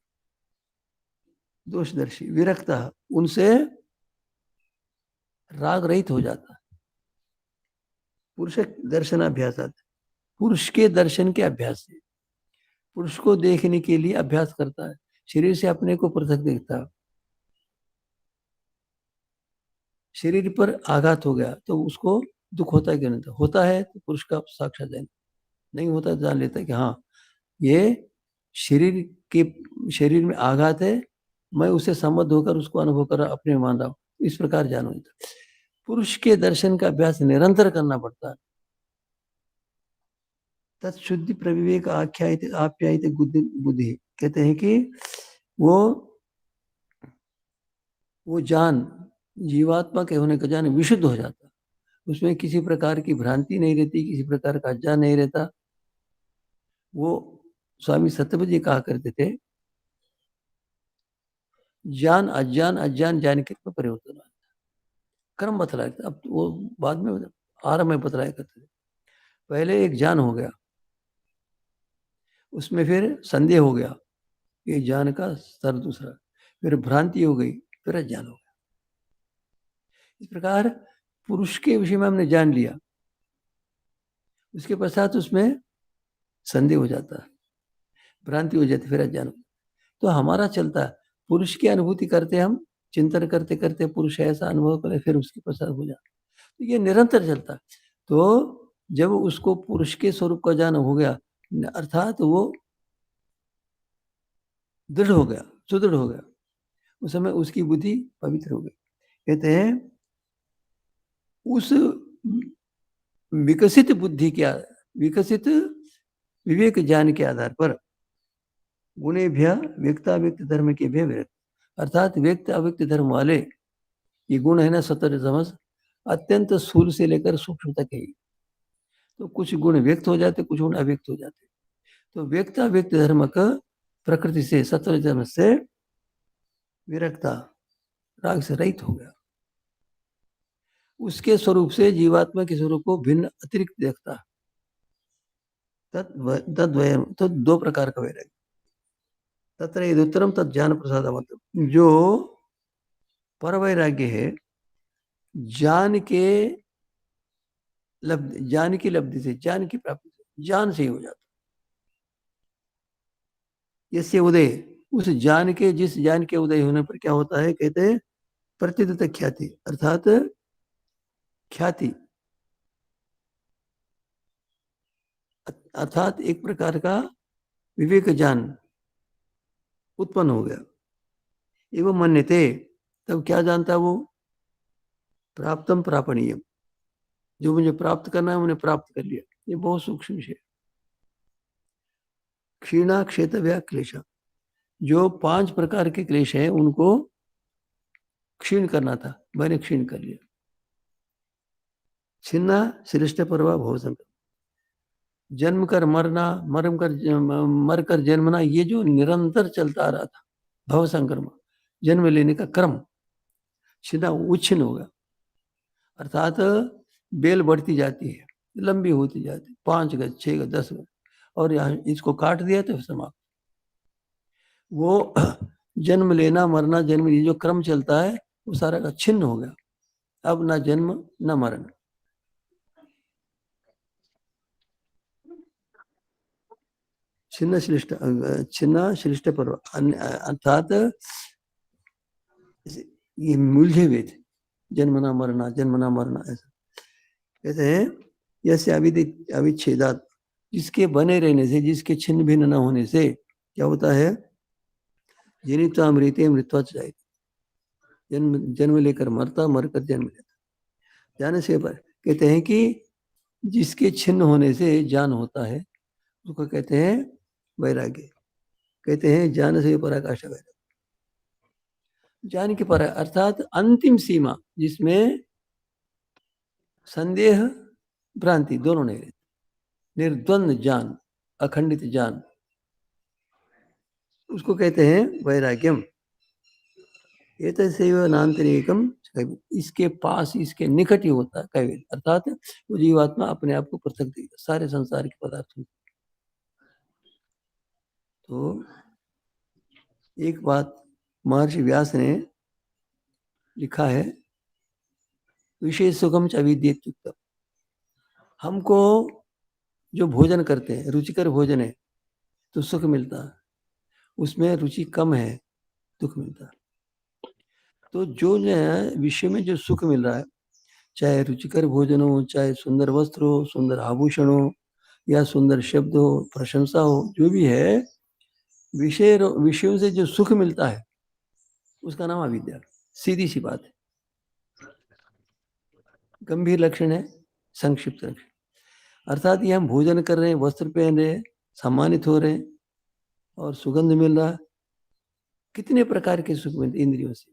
दोषदर्शी, विरक्ता, उनसे राग रहित हो जाता। पुरुष दर्शनाभ्यास, पुरुष के दर्शन के अभ्यास से, पुरुष को देखने के लिए अभ्यास करता है, शरीर से अपने को पृथक देखता है। शरीर पर आघात हो गया तो उसको दुख होता है कि नहीं होता है, तो पुरुष का साक्षात जान, नहीं होता तो जान लेता है कि हाँ ये शरीर में आघात है, मैं उसे संबद्ध होकर उसको अनुभव कर अपने मान रहा हूँ, इस प्रकार जानो। पुरुष के दर्शन का अभ्यास निरंतर करना पड़ता है। तत्शुद्धि प्रविवेक आख्यायित आप्यायित बुद्धि, कहते हैं कि वो जान, जीवात्मा के होने का जान विशुद्ध हो जाता, उसमें किसी प्रकार की भ्रांति नहीं रहती, किसी प्रकार का अज्ञान नहीं रहता। वो स्वामी सत्यव्रत जी कहा करते थे, ज्ञान अज्ञान, अज्ञान ज्ञान के परिवर्तन, कर्म बतलाया। अब वो बाद में आरंभ में बतलाया करते थे। पहले एक ज्ञान हो गया, उसमें फिर संदेह हो गया, ये ज्ञान का स्तर दूसरा, फिर भ्रांति हो गई, फिर अज्ञान हो गया। इस प्रकार पुरुष के विषय में हमने जान लिया, उसके पश्चात उसमें संदेह हो जाता है, भ्रांति हो जाती, फिर अज्ञान हो जाता। तो हमारा चलता है, पुरुष की अनुभूति करते हम, चिंतन करते करते पुरुष ऐसा अनुभव करे, फिर उसके पश्चात हो जाता, तो ये निरंतर चलता है। तो जब उसको पुरुष के स्वरूप का ज्ञान हो गया, अर्थात वो दृढ़ हो गया, सुदृढ़ हो गया, उस समय उसकी बुद्धि पवित्र हो गई। कहते हैं उस विकसित बुद्धि के, विकसित विवेक ज्ञान के आधार पर गुणेभ्य व्यक्ताव्यक्त धर्म के भय विरक्त, अर्थात व्यक्त अव्यक्त धर्म वाले ये गुण है ना, सत्व समझ, अत्यंत स्थूल से लेकर सूक्ष्म तक है। तो कुछ गुण व्यक्त हो जाते, कुछ गुण अव्यक्त हो जाते। तो व्यक्त अव्यक्त धर्म का प्रकृति से, सत्व धर्म से विरक्ता, राग से रहित हो गया, उसके स्वरूप से जीवात्मा के स्वरूप को भिन्न अतिरिक्त देखता। तद्वयम, तो दो प्रकार का वैराग्य, तत्र यदुत्तरम तद ज्ञान प्रसाद, मतलब जो पर वैराग्य है, ज्ञान की लब्धि से, ज्ञान की प्राप्ति से, ज्ञान से ही हो जाता। जैसे उदय, उस ज्ञान के, जिस ज्ञान के उदय होने पर क्या होता है, कहते हैं प्रतिदित ख्याति, अर्थात ख्याति, अर्थात एक प्रकार का विवेक ज्ञान उत्पन्न हो गया। एवं मन्यते, तब क्या जानता वो, प्राप्तम प्रापणीयम, जो मुझे प्राप्त करना है मैंने प्राप्त कर लिया। ये बहुत सूक्ष्म विषय। क्षीणा क्षेत्रव्या क्लेशा, जो 5 प्रकार के क्लेश है उनको क्षीण करना था, मैंने क्षीण कर लिया। छिन्ना श्रेष्ठ पर्वा भव संकल्प, जन्म कर मरना, मर कर जन्मना, ये जो निरंतर चलता आ रहा था भव संक्रमण, जन्म लेने का क्रम छिन्ना उच्छिन्न होगा। अर्थात बेल बढ़ती जाती है, लंबी होती जाती है, 5 गज 6 गज 10 गज, और यहाँ इसको काट दिया तो समाप्त। वो जन्म लेना मरना जन्म, ये जो क्रम चलता है वो सारा का छिन्न हो गया। अब ना जन्म ना मरण। छिन्न श्लिष्ट पर्व, अर्थात ये मूल्य हुए थे, जन्मना मरना जन्मना मरना, ऐसा कहते हैं। यसे अविच्छेदात, जिसके बने रहने से, जिसके छिन्न भिन्न न होने से क्या होता है, जनित्वा मृत्य मृत्वा जाए, जन्म जन्म लेकर मरता, मरकर जन्म लेता, जाने से पर। कहते हैं कि जिसके छिन्न होने से ज्ञान होता है उसको कहते हैं वैराग्य। कहते हैं ज्ञान से पराकाष्ठा वैराग्य, ज्ञान की पर अर्थात अंतिम सीमा जिसमें संदेह भ्रांति दोनों नहीं रहते, निर्द्वंद ज्ञान, अखंडित ज्ञान, उसको कहते हैं वैराग्यम। एतस्यैव नान्तरिकम, इसके पास, इसके निकट ही होता है कैवल्य, अर्थात वो जीवात्मा अपने आप को पृथक देखता सारे संसार के पदार्थों से। तो एक बात महर्षि व्यास ने लिखा है, विशेष सुखम च अविद्येत्युक्तम, हमको जो भोजन करते हैं रुचिकर भोजन है तो सुख मिलता है, उसमें रुचि कम है दुख मिलता है। तो जो है विषय में जो सुख मिल रहा है, चाहे रुचिकर भोजन हो, चाहे सुंदर वस्त्र हो, सुंदर आभूषण हो, या सुंदर शब्द हो, प्रशंसा हो, जो भी है, विषयों से जो सुख मिलता है उसका नाम अविद्या। सीधी सी बात है, गंभीर लक्षण है, संक्षिप्त लक्षण। अर्थात ये हम भोजन कर रहे हैं, वस्त्र पहन रहे हैं, सम्मानित हो रहे हैं और सुगंध मिल रहा है, कितने प्रकार के सुख मिलते इंद्रियों से,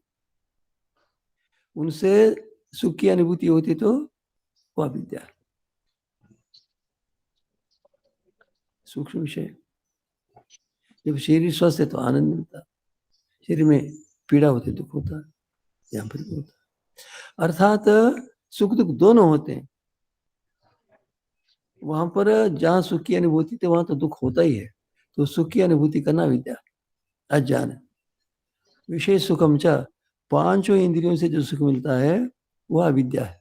उनसे सुख की अनुभूति होती तो वो अविद्या, सूक्ष्म विषय। जब शरीर स्वस्थ है तो आनंद मिलता, शरीर में पीड़ा होती दुख होता है, यहाँ पर भी होता है। अर्थात सुख दुख दोनों होते हैं। वहां पर जहाँ सुख की अनुभूति थी वहां तो दुख होता ही है, तो सुख की अनुभूति करना विद्या, अज्ञान है। विशेष सुखम च, पांचों इंद्रियों से जो सुख मिलता है वह अविद्या है।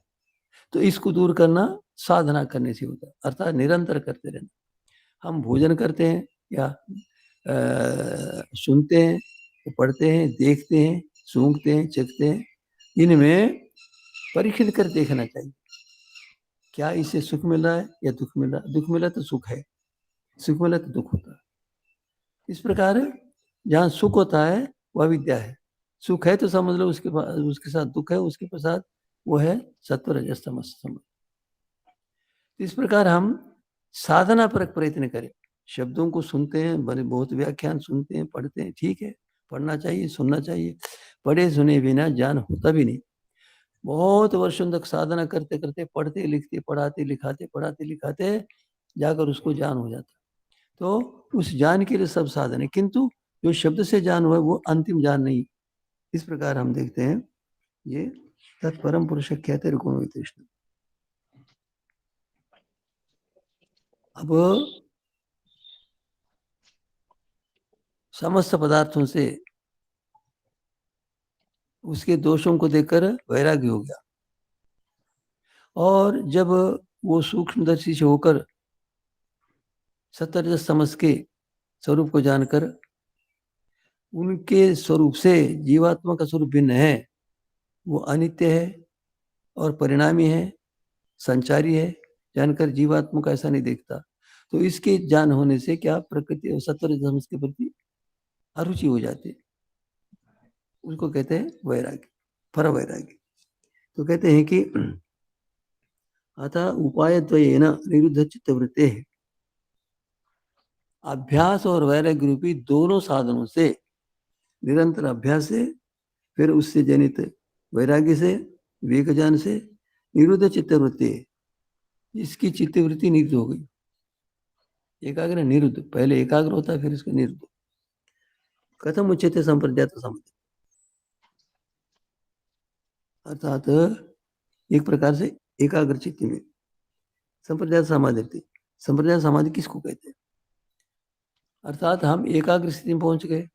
तो इसको दूर करना साधना करने से होता है, अर्थात निरंतर करते रहना। हम भोजन करते हैं या सुनते हैं, पढ़ते हैं, देखते हैं, सूंघते हैं, चखते हैं, इनमें परीक्षण कर देखना चाहिए, क्या इससे सुख मिल रहा है या दुख मिल रहा है। दुख मिला तो सुख है, सुख मिला तो दुख होता है। इस प्रकार जहाँ सुख होता है वह विद्या है, सुख है तो समझ लो उसके साथ दुख है, उसके साथ वो है सत्व रजस तमस। इस प्रकार हम साधना पर प्रयत्न करें, शब्दों को सुनते हैं, बड़े बहुत व्याख्यान सुनते हैं, पढ़ते हैं, ठीक है, पढ़ना चाहिए, सुनना चाहिए, पढ़े सुने बिना ज्ञान होता भी नहीं। बहुत वर्षों तक साधना करते करते, पढ़ते लिखते, पढ़ाते लिखाते जाकर उसको ज्ञान हो जाता। तो उस ज्ञान के लिए सब साधन है, किंतु जो शब्द से ज्ञान हुआ वो अंतिम ज्ञान नहीं। इस प्रकार हम देखते हैं ये तत्परम पुरुष कहते गुण कृष्ण। अब समस्त पदार्थों से उसके दोषों को देखकर वैराग्य हो गया, और जब वो सूक्ष्मदर्शी से होकर सत्य समझ के स्वरूप को जानकर उनके स्वरूप से जीवात्मा का स्वरूप भिन्न है, वो अनित्य है और परिणामी है, संचारी है, जानकर जीवात्मा का ऐसा नहीं देखता। तो इसके ज्ञान होने से क्या प्रकृति और सत्य समझ के प्रति अरुचि हो जाती है, उसको कहते हैं वैराग्य, पर वैराग्य। तो कहते हैं कि अतः उपाय द्वयेन निरुद्ध चित्तवृत्ते, अभ्यास और वैराग्य रूपी दोनों साधनों से निरंतर अभ्यास से, फिर उससे जनित वैराग्य से, विवेक ज्ञान से निरुद्ध चित्तवृत्ति, इसकी चित्तवृत्ति निरुद्ध हो गई। एकाग्र निरुद्ध, पहले एकाग्र होता है फिर इसका निरुद्ध। कथम उच्यते संप्रज्ञात समाधि, अर्थात एक प्रकार से एकाग्र चित्त में संप्रज्ञात समाधि। संप्रज्ञात समाधि किसको कहते हैं? अर्थात हम एकाग्र स्थिति में पहुंच गए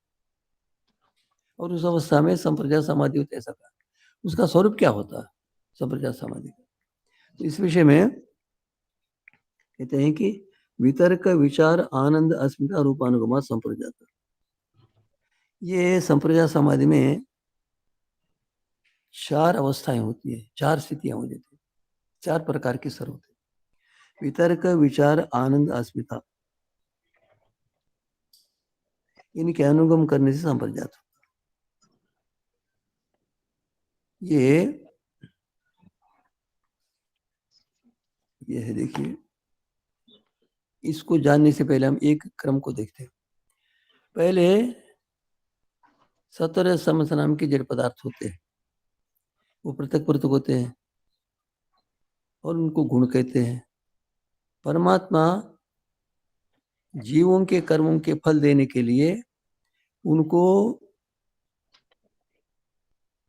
और उस अवस्था में संप्रज्ञात समाधि होती है। ऐसा कहा। उसका स्वरूप क्या होता है संप्रज्ञात समाधि का? तो इस विषय में कहते हैं कि वितर्क विचार आनंद अस्मिता रूपानुगमा संप्रज्ञात। ये संप्रज्ञात समाधि में 4 अवस्थाएं होती है, 4 स्थितियां हो जाती है, 4 प्रकार के स्वर होते हैं। वितर्क विचार आनंद अस्मिता, इनके अनुगम करने से संप्रज्ञात होता है। ये है, देखिए, इसको जानने से पहले हम एक क्रम को देखते हैं। पहले सत्वर समस्त नाम के जड़ पदार्थ होते हैं, वो पृथक पृथक होते हैं और उनको गुण कहते हैं। परमात्मा जीवों के कर्मों के फल देने के लिए उनको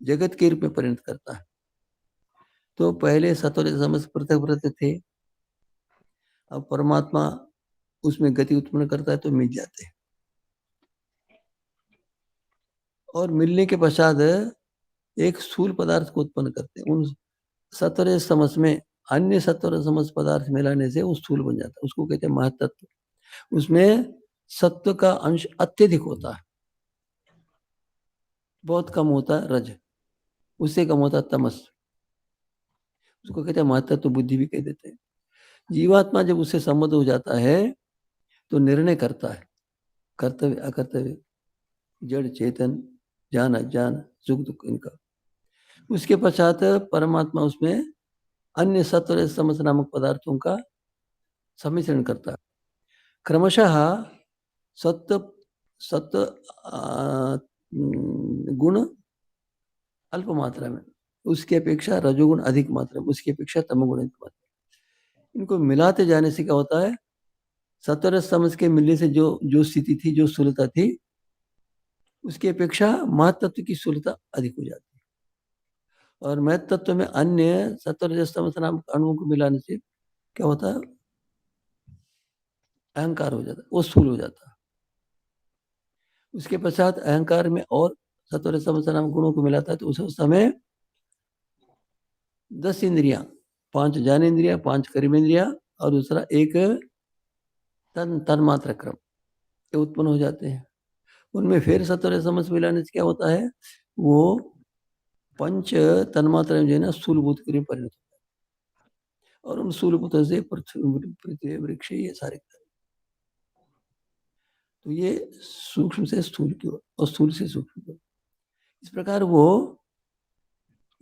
जगत के रूप में परिणत करता है। तो पहले सत्वर समस्त पृथक पृथक थे, अब परमात्मा उसमें गति उत्पन्न करता है तो मिल जाते हैं, और मिलने के पश्चात एक स्थूल पदार्थ को उत्पन्न करते हैं। उन सत्वर समस्त में अन्य सत्वर समस्त पदार्थ मिलाने से वो स्थूल बन जाता है, उसको कहते हैं महत्त्व। उसमें सत्व का अंश अत्यधिक होता है, बहुत कम होता है रज, उससे कम होता है तमस, उसको कहते हैं महत्त्व, बुद्धि भी कह देते हैं। जीवात्मा जब उससे संबद्ध हो जाता है तो निर्णय करता है, कर्तव्य अकर्तव्य, जड़ चेतन, जान अज्ञान, सुख दुख, इनका। उसके पश्चात परमात्मा उसमें अन्य सत्व समस्त नामक पदार्थों का सम्मिश्रण करता है। क्रमशः सत्व सत्व गुण अल्प मात्रा में, उसकी अपेक्षा रजोगुण अधिक मात्रा में, उसकी अपेक्षा तमोगुण अधिक मात्रा में। इनको मिलाते जाने से क्या होता है? सत्वर समझ के मिलने से जो स्थिति थी, जो स्थूलता थी, उसकी अपेक्षा महत्त्व की स्थूलता अधिक हो जाती है। और महत्त्व में अन्य सत्वर समस्त नामक अणुओं को मिलाने से क्या होता है? अहंकार हो जाता है, वो स्थूल हो जाता है। उसके पश्चात अहंकार में और सत्वर समस्त नामक गुणों को मिलाता है तो उस समय 10 इंद्रियां, 5 ज्ञानेन्द्रियां, 5 कर्मेंद्रियां और दूसरा एक तन्मात्र क्रम, ये उत्पन्न हो जाते हैं। उनमें फिर सत्वर समस्त मिलाने से क्या होता है? वो 5 तन्मात्रा जो है ना, स्थूलभूत के रूप में परिणत होता है, और उन स्थूलभूतों से पृथ्वी वृक्ष ये सारे, तो ये सूक्ष्म से स्थूल की ओर और स्थूल से सूक्ष्म की ओर। इस प्रकार वो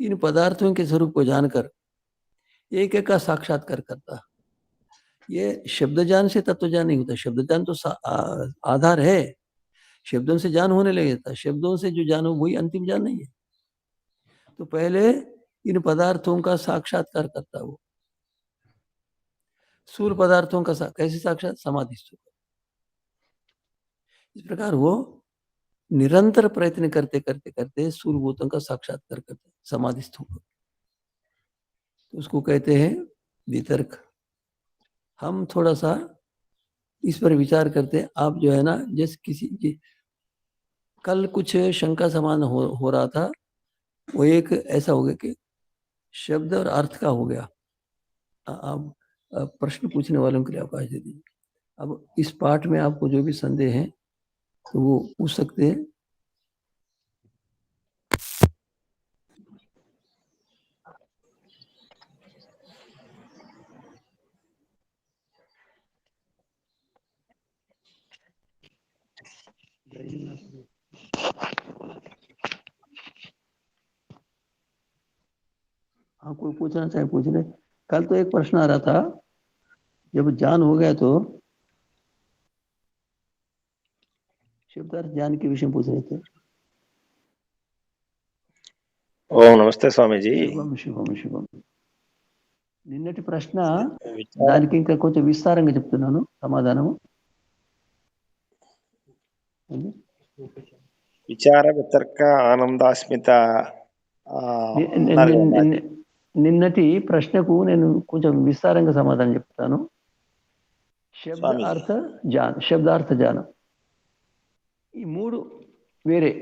इन पदार्थों के स्वरूप को जानकर एक एक का साक्षात्कार करता है। ये शब्द ज्ञान से तत्व ज्ञान नहीं होता। शब्द ज्ञान तो आधार है, शब्दों से ज्ञान होने लगता है, शब्दों से जो ज्ञान हो वही अंतिम ज्ञान नहीं है। तो पहले इन पदार्थों का साक्षात्कार करता है वो, स्थूल पदार्थों का कैसे साक्षात? समाधि। इस प्रकार वो निरंतर प्रयत्न करते करते करते स्थूल भूतों का साक्षात्कार करते समाधिस्थ होकर, तो उसको कहते हैं वितर्क। हम थोड़ा सा इस पर विचार करते हैं। आप जो है ना, जैसे किसी कल कुछ शंका समान हो रहा था, वो एक ऐसा हो गया कि शब्द और अर्थ का हो गया। आप प्रश्न पूछने वालों के लिए अवकाश दे दीजिए। अब इस पाठ में आपको जो भी संदेह है तो वो पूछ सकते हैं। हाँ, कोई पूछना चाहे पूछ ले। कल तो एक प्रश्न आ रहा था, जब ज्ञान हो गया तो शब्दार्थ ज्ञान के विषय पूछ रहे थे। ఓం నమస్తే స్వామీజీ. శుభం శుభం శుభం. నిన్నటి ప్రశ్న విచార దానికి ఇంకా కొంచెం విస్తారంగా చెప్తున్నాను సమాధానము. విచార వితర్క ఆనందాస్మిత ని- ని- అన్నారు ని- కదా. ని- నిన్నటి ప్రశ్నకు నేను కొంచెం విస్తారంగా సమాధానం చెప్తాను. శబ్ద స్వామీజీ. అర్థ జాన, శబ్దార్థ జానం, ఈ మూడు వేరే.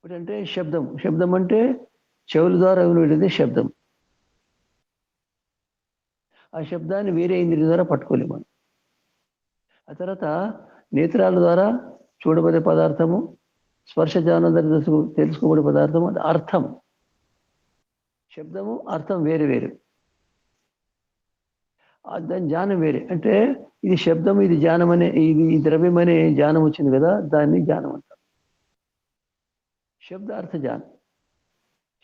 అంటే శబ్దం, శబ్దం అంటే చెవుల ద్వారా వినేది శబ్దం. ఆ శబ్దాన్ని వేరే ఇంద్రియ ద్వారా పట్టుకోలేము మనం. ఆ తర్వాత నేత్రాల ద్వారా చూడబడే పదార్థము, స్పర్శ జ్ఞానం ద్వారా తెలుసుకోబడే పదార్థము, అది అర్థం. శబ్దము అర్థం వేరు వేరు. దాని జ్ఞానం వేరే. అంటే ఇది శబ్దం, ఇది జ్ఞానం అనే, ఇది ఈ ద్రవ్యం అనే జ్ఞానం వచ్చింది కదా, దాన్ని జ్ఞానం అంటారు. शब्द अर्थ जान,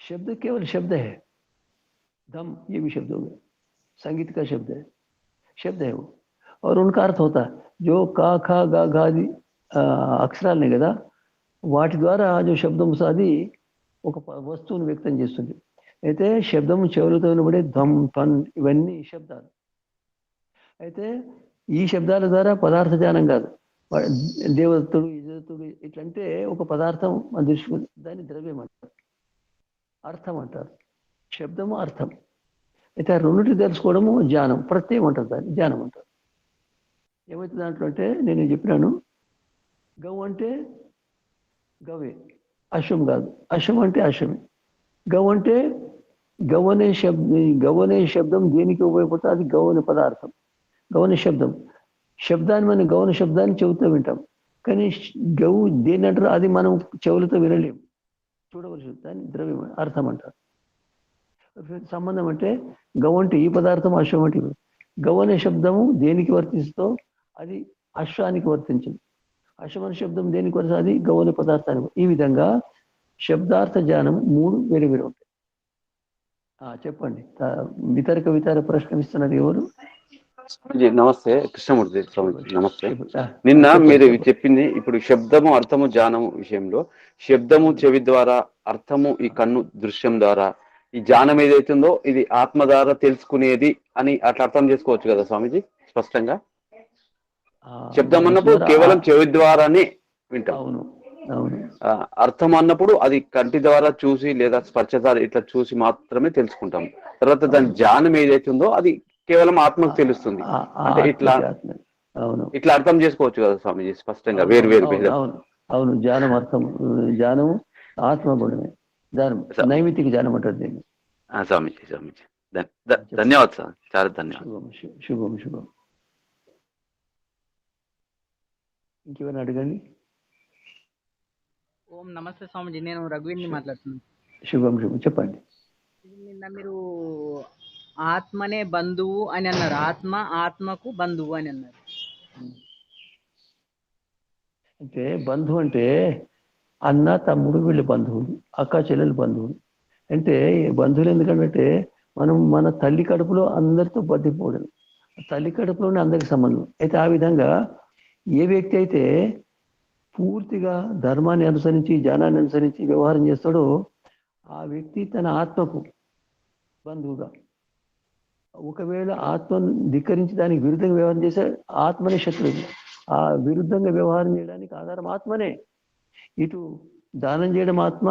शब्द केवल शब्द है, धम ये भी शब्द हो गया, संगीत का शब्द है वो, और उनका अर्थ होता है जो का खा गा गा आदि అక్షరాలు ఉన్నాయి కదా, వాటి ద్వారా जो శబ్దం అది ఒక వస్తువును వ్యక్తం చేస్తుంది. అయితే శబ్దం చెవులతో వినబడే ధమ్ పన్ ఇవన్నీ శబ్దాలు. అయితే ఈ శబ్దాల ద్వారా పదార్థ జ్ఞానం కాదు, దేవదత్తుడు ఇజతుడు ఇట్లంటే ఒక పదార్థం మన దృష్టి, దాన్ని ద్రవ్యం అంటారు, అర్థం అంటారు. శబ్దము అర్థం. అయితే ఆ రెండింటి తెలుసుకోవడము జ్ఞానం, ప్రత్యయం అంటారు, దాన్ని జ్ఞానం అంటారు. ఏమైతే దాంట్లో అంటే నేను చెప్పినాను, గౌ అంటే గవే, అశ్వం కాదు, అశ్వం అంటే అశ్వమే. గౌ అంటే గౌ అనే శబ్దం దేనికి ఉపయోగపడుతుంది, అది గౌ అనే పదార్థం, గౌ అనే శబ్దం. శబ్దాన్ని మనం గౌన శబ్దాన్ని చెవుతో వింటాం, కానీ గౌ దేని అంటారు, అది మనం చెవులతో వినలేము, చూడవలసి. దాన్ని ద్రవ్యం అర్థం అంటారు. సంబంధం అంటే గౌ అంటే ఈ పదార్థం, అశ్వం అంటే గౌ అనే శబ్దము దేనికి వర్తిస్తుందో అది అశ్వానికి వర్తించింది, అశ్వం అనే శబ్దం దేనికి వర్తిస్తుంది, అది గౌ అనే పదార్థానికి. ఈ విధంగా శబ్దార్థ జ్ఞానం మూడు వేరు వేరు ఉంటాయి. చెప్పండి, వితరక ప్రశ్న ఇస్తున్నది ఎవరు? నమస్తే, కృష్ణమూర్తి స్వామి. నమస్తే. నిన్న మీరు చెప్పింది ఇప్పుడు శబ్దము అర్థము జ్ఞానము విషయంలో, శబ్దము చెవి ద్వారా, అర్థము ఈ కన్ను దృశ్యం ద్వారా, ఈ జ్ఞానం ఏదైతుందో ఇది ఆత్మ ద్వారా తెలుసుకునేది అని అట్లా అర్థం చేసుకోవచ్చు కదా స్వామిజీ స్పష్టంగా? శబ్దం అన్నప్పుడు కేవలం చెవి ద్వారానే వింటాం. అవును అవును. అర్థం అన్నప్పుడు అది కంటి ద్వారా చూసి లేదా స్పర్శ ద్వారా ఇట్లా చూసి మాత్రమే తెలుసుకుంటాం. తర్వాత దాని జ్ఞానం ఏదైతుందో అది కేవలం ఆత్మకు తెలుస్తుంది. అంటే ఇట్లా ఇట్లా అర్థం చేసుకోవచ్చు కదా స్వామిజీ స్పష్టంగా, వేరు వేరు భేదం. అవును, జ్ఞానం అర్థం, జ్ఞానము ఆత్మగుణమే, జ్ఞానం నైమితిక జ్ఞానం అంటారు దీన్ని. స్వామిజీ స్వామిజీ ధన్యవాదాలు సార్, చాలా ధన్యవాదాలు. శుభం శుభం. ఇంకేమైనా అడగండి. ఓం నమస్తే స్వామిజీ, నేను రఘువీర్ని మాట్లాడుతున్నాను. శుభం శుభం, చెప్పండి. నిన్న మీరు ఆత్మనే బంధువు అని అన్నారు, ఆత్మకు బంధువు అని అన్నారు. అంటే బంధువు అంటే అన్న తమ్ముడు వీళ్ళు బంధువులు, అక్క చెల్లెలు బంధువులు. అంటే బంధువులు ఎందుకంటే మనం మన తల్లి కడుపులో అందరితో బతికిపోవడం, తల్లి కడుపులోనే అందరికి సంబంధం. అయితే ఆ విధంగా ఏ వ్యక్తి అయితే పూర్తిగా ధర్మాన్ని అనుసరించి, జ్ఞానాన్ని అనుసరించి వ్యవహారం చేస్తాడో ఆ వ్యక్తి తన ఆత్మకు బంధువుగా. ఒకవేళ ఆత్మను ధిక్కరించి దానికి విరుద్ధంగా వ్యవహారం చేస్తే ఆత్మనే శత్రువు. ఆ విరుద్ధంగా వ్యవహారం చేయడానికి ఆధారం ఆత్మనే. ఇటు దానం చేయడం ఆత్మ,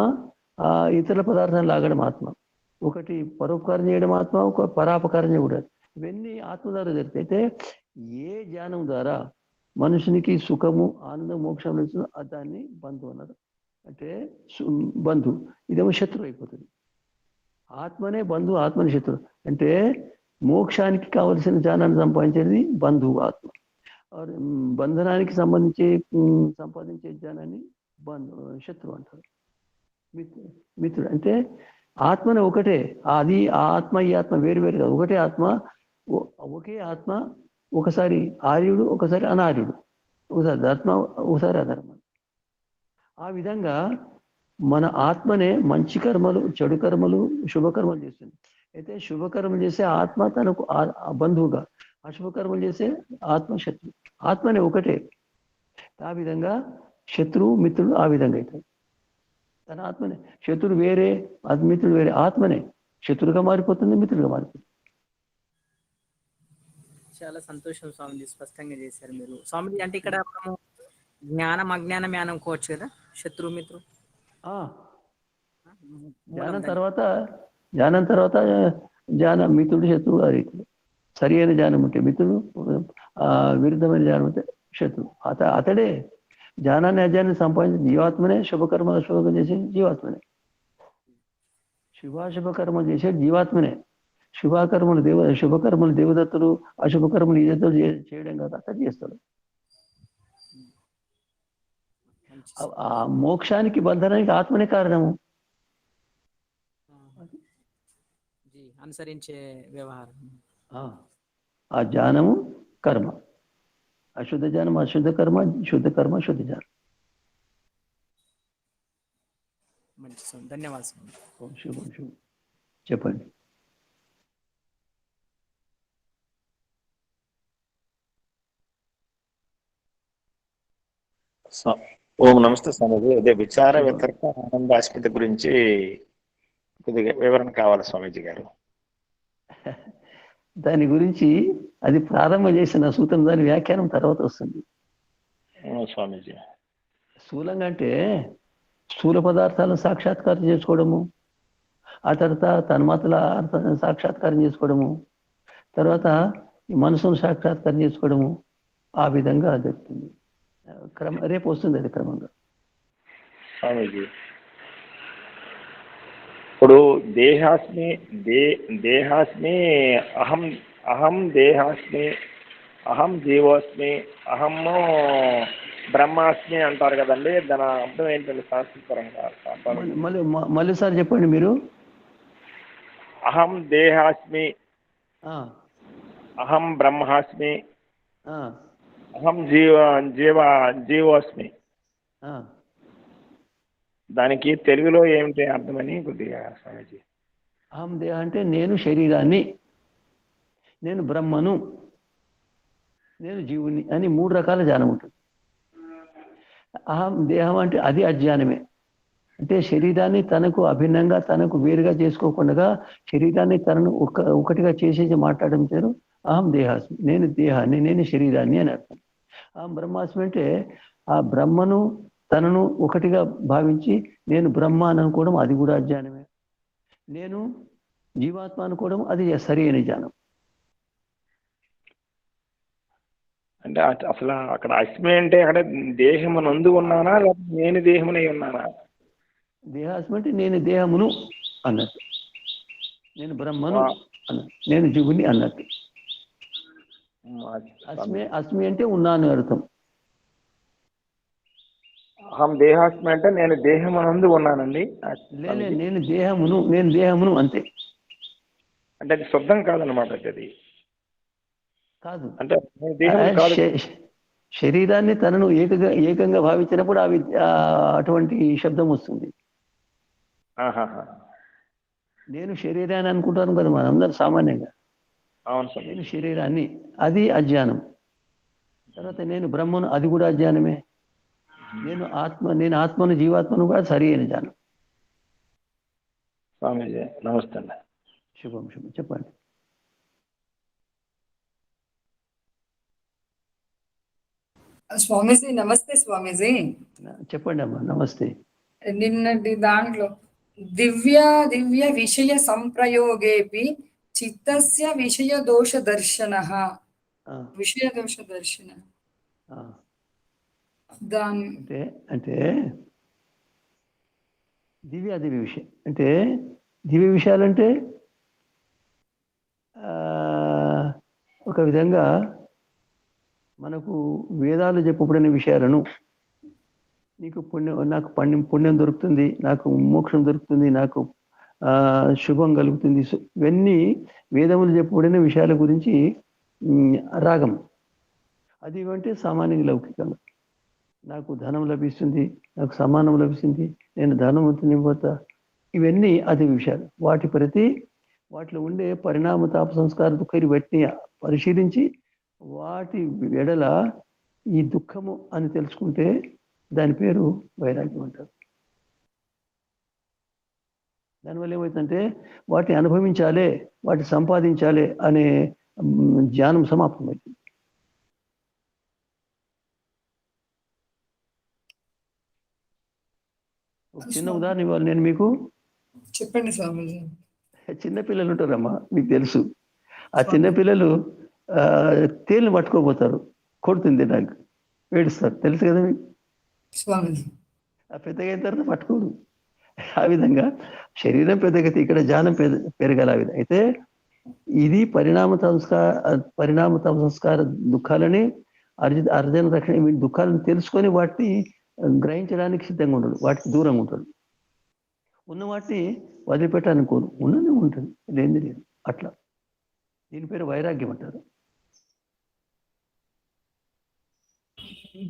ఇతర పదార్థాలు లాగడం ఆత్మ. ఒకటి పరోపకారం చేయడం ఆత్మ, ఒక పరాపకారం చేయకూడదు. ఇవన్నీ ఆత్మ ద్వారా జరుగుతాయి. అయితే ఏ జ్ఞానం ద్వారా మనుషునికి సుఖము, ఆనందం, మోక్షం లభిస్తుందో దాన్ని బంధువు అన్నారు. అంటే బంధు, ఇదేమో శత్రువు అయిపోతుంది. ఆత్మనే బంధువు, ఆత్మని శత్రువు. అంటే మోక్షానికి కావలసిన జ్ఞానాన్ని సంపాదించేది బంధువు ఆత్మ. బంధనానికి సంపాదించే జ్ఞానాన్ని శత్రువు అంటారు, మిత్రుడు. అంటే ఆత్మనే ఒకటే, అది ఆత్మ ఈ ఆత్మ వేరు వేరు కాదు, ఒకటే ఆత్మ. ఒకే ఆత్మ ఒకసారి ఆర్యుడు, ఒకసారి అనార్యుడు, ఒకసారి ధర్మ, ఒకసారి అధర్మ. ఆ విధంగా మన ఆత్మనే మంచి కర్మలు, చెడు కర్మలు, శుభకర్మలు చేస్తుంది. అయితే శుభకర్మలు చేసే ఆత్మ తనకు బంధువుగా, అశుభకర్మలు చేసే ఆత్మ శత్రువు. ఆత్మనే ఒకటే. ఆ విధంగా శత్రువు మిత్రుడు ఆ విధంగా అవుతాయి. తన ఆత్మనే. శత్రుడు వేరే, మిత్రుడు వేరే. ఆత్మనే శత్రువుగా మారిపోతుంది, మిత్రుడుగా మారిపోతుంది. చాలా సంతోషం స్వామిజీ, స్పష్టంగా చేశారు మీరు. స్వామిజీ అంటే ఇక్కడ మనము జ్ఞానం అజ్ఞానమే అనుకోవచ్చు కదా, శత్రు మిత్రు. జ్ఞానం తర్వాత జ్ఞానం మిత్రుడు, శత్రువు ఆ రీతిలో. సరి అయిన జ్ఞానం ఉంటే మిత్రుడు, విరుద్ధమైన జ్ఞానం ఉంటే శత్రువు. అతడే జ్ఞానాన్ని అజ్ఞానాన్ని సంపాదించి జీవాత్మనే. శుభకర్మ శుభకర్మ చేసే జీవాత్మనే. శుభాశుభకర్మ చేసే జీవాత్మనే. శుభకర్మలు దేవదత్తులు, అశుభకర్మలు ఈదత్తులు చేయడం కాదు, అతడు చేస్తాడు. ఆ మోక్షానికి, బంధనానికి ఆత్మనే కారణము. అనుసరించే వ్యవహారం. ఆ జ్ఞానము కర్మ. అశుద్ధ జ్ఞానం అశుద్ధ కర్మ, శుద్ధ కర్మ శుద్ధ జ్ఞానం. ధన్యవాదాలు. శుభం శుభం. చెప్పండి. ఓం నమస్తే స్వామీజీ. అదే విచార వ్యతిరేక ఆనందాస్మిత గురించి కొద్దిగా వివరణ కావాలి స్వామీజీ గారు. దాని గురించి అది ప్రారంభం చేసిన సూత్రం, దాని వ్యాఖ్యానం తర్వాత వస్తుంది స్వామీజీ. స్థూలంగా అంటే స్థూల పదార్థాలను సాక్షాత్కారం చేసుకోవడము, ఆ తర్వాత తన్మాత్రల సాక్షాత్కారం చేసుకోవడము, తర్వాత ఈ మనసును సాక్షాత్కారం చేసుకోవడము, ఆ విధంగా జరుగుతుంది. రేపు వస్తుంది అది క్రమంగా. స్వామీజీ ఇప్పుడు దేహాస్మి అహం దేహాస్మి, అహం జీవోస్మి, అహము బ్రహ్మాస్మి అంటారు కదండి. దాని అర్థం ఏంటండి సంస్కృత పరంగా? మళ్ళీ సార్ చెప్పండి మీరు. అహం దేహాస్మి, అహం బ్రహ్మాస్మి, అహం జీవోస్మి. దానికి తెలుగులో ఏమిటి అర్థమని కొద్దిగా స్వామీజీ. అహం దేహ అంటే నేను శరీరాన్ని, నేను బ్రహ్మను, నేను జీవుని అని 3 రకాల జ్ఞానం ఉంటుంది. అహం దేహం అంటే అది అజ్ఞానమే. అంటే శరీరాన్ని తనకు అభిన్నంగా, తనకు వేరుగా చేసుకోకుండా శరీరాన్ని తనను ఒకటిగా చేసేసి మాట్లాడడం పేరు అహం దేహాస్మి. నేను దేహాన్ని, నేను శరీరాన్ని అని అర్థం. అహం బ్రహ్మాస్మి అంటే ఆ బ్రహ్మను తనను ఒకటిగా భావించి నేను బ్రహ్మ అని అనుకోవడం, అది కూడా అజ్ఞానమే. నేను జీవాత్మ అనుకోవడం, అది సరి అయిన జ్ఞానం. అంటే అసలు అక్కడ అస్మి అంటే అక్కడ దేహమునందు ఉన్నానా, లేకపోతే నేను దేహమునై ఉన్నానా? దేహాస్మి అంటే నేను దేహమును అన్నట్టు, నేను బ్రహ్మను అన్నట్టు, నేను జీవుని అన్నట్టు. అస్మి అంటే ఉన్నాను అర్థం. అహం దేహాస్మి అంటే నేను దేహమునందు ఉన్నానండి. నేను దేహమును అంతే. అంటే అది శుద్ధం కాదనమాట. అది కాదు, అంటే దేహం కాదు. శరీరాన్ని తనను ఏకంగా భావించినప్పుడు అటువంటి శబ్దం వస్తుంది. నేను శరీరాన్ని అనుకుంటాను కదా మనందరూ సామాన్యంగా. అవును సార్. నేను శరీరాన్ని, అది అజ్ఞానం. తర్వాత నేను బ్రహ్మను, అది కూడా అజ్ఞానమే. నేను ఆత్మను జీవాత్మను కూడా సరి అయిన జ్ఞానం. స్వామీజీ నమస్తే అండి. శుభం శుభం. చెప్పండి. స్వామీజీ నమస్తే. స్వామీజీ చెప్పండి అమ్మా. నమస్తే. నిన్నటి దాంట్లో దివ్య విషయ సంప్రయోగేపి చిత్తస్య విషయ దోష దర్శన దాని అంటే దివ్య విషయం అంటే, దివ్య విషయాలంటే ఒక విధంగా మనకు వేదాలు చెప్పబడిన విషయాలను, నీకు నాకు పుణ్యం దొరుకుతుంది, నాకు మోక్షం దొరుకుతుంది, నాకు శుభం కలుగుతుంది, ఇవన్నీ వేదములు చెప్పబడిన విషయాల గురించి రాగం. అది అంటే సామాన్యంగా లౌకికంగా నాకు ధనం లభిస్తుంది, నాకు సమానం లభిస్తుంది, నేను ధనవంతుని పోతా, ఇవన్నీ అది విషయాలు. వాటిలో ఉండే పరిణామ తాప సంస్కార దుఃఖాన్ని బట్టి పరిశీలించి వాటి ఎడల ఈ దుఃఖము అని తెలుసుకుంటే దాని పేరు వైరాగ్యం అంటారు. దానివల్ల ఏమవుతుందంటే వాటిని అనుభవించాలి, వాటిని సంపాదించాలి అనే జ్ఞానం సమాప్తమవుతుంది. ఒక చిన్న ఉదాహరణ ఇవ్వాలి నేను మీకు. చెప్పండి స్వామీజీ. చిన్న పిల్లలు ఉంటారమ్మా, మీకు తెలుసు. ఆ చిన్న పిల్లలు తేలిని పట్టుకోపోతారు, కొడుతుంది నాకు, ఏడుస్తారు, తెలుసు కదా మీకు. స్వామీజీ ఆ పెద్దగా అయిన తర్వాత పట్టుకోడు. ఆ విధంగా శరీరం పెద్దగైతే ఇక్కడ జ్ఞానం పెరగాలి. ఆ విధంగా అయితే ఇది పరిణామ సంస్కార దుఃఖాలని అర్జున రక్షణ దుఃఖాలను తెలుసుకొని వాటిని గ్రహించడానికి సిద్ధంగా ఉంటాడు, వాటికి దూరంగా ఉంటాడు. ఉన్న వాటిని వదిలిపెట్టాలని కోరు, ఉన్నది ఉంటుంది, లేనిది లేదు. అట్లా దీని పేరు వైరాగ్యం అంటారు.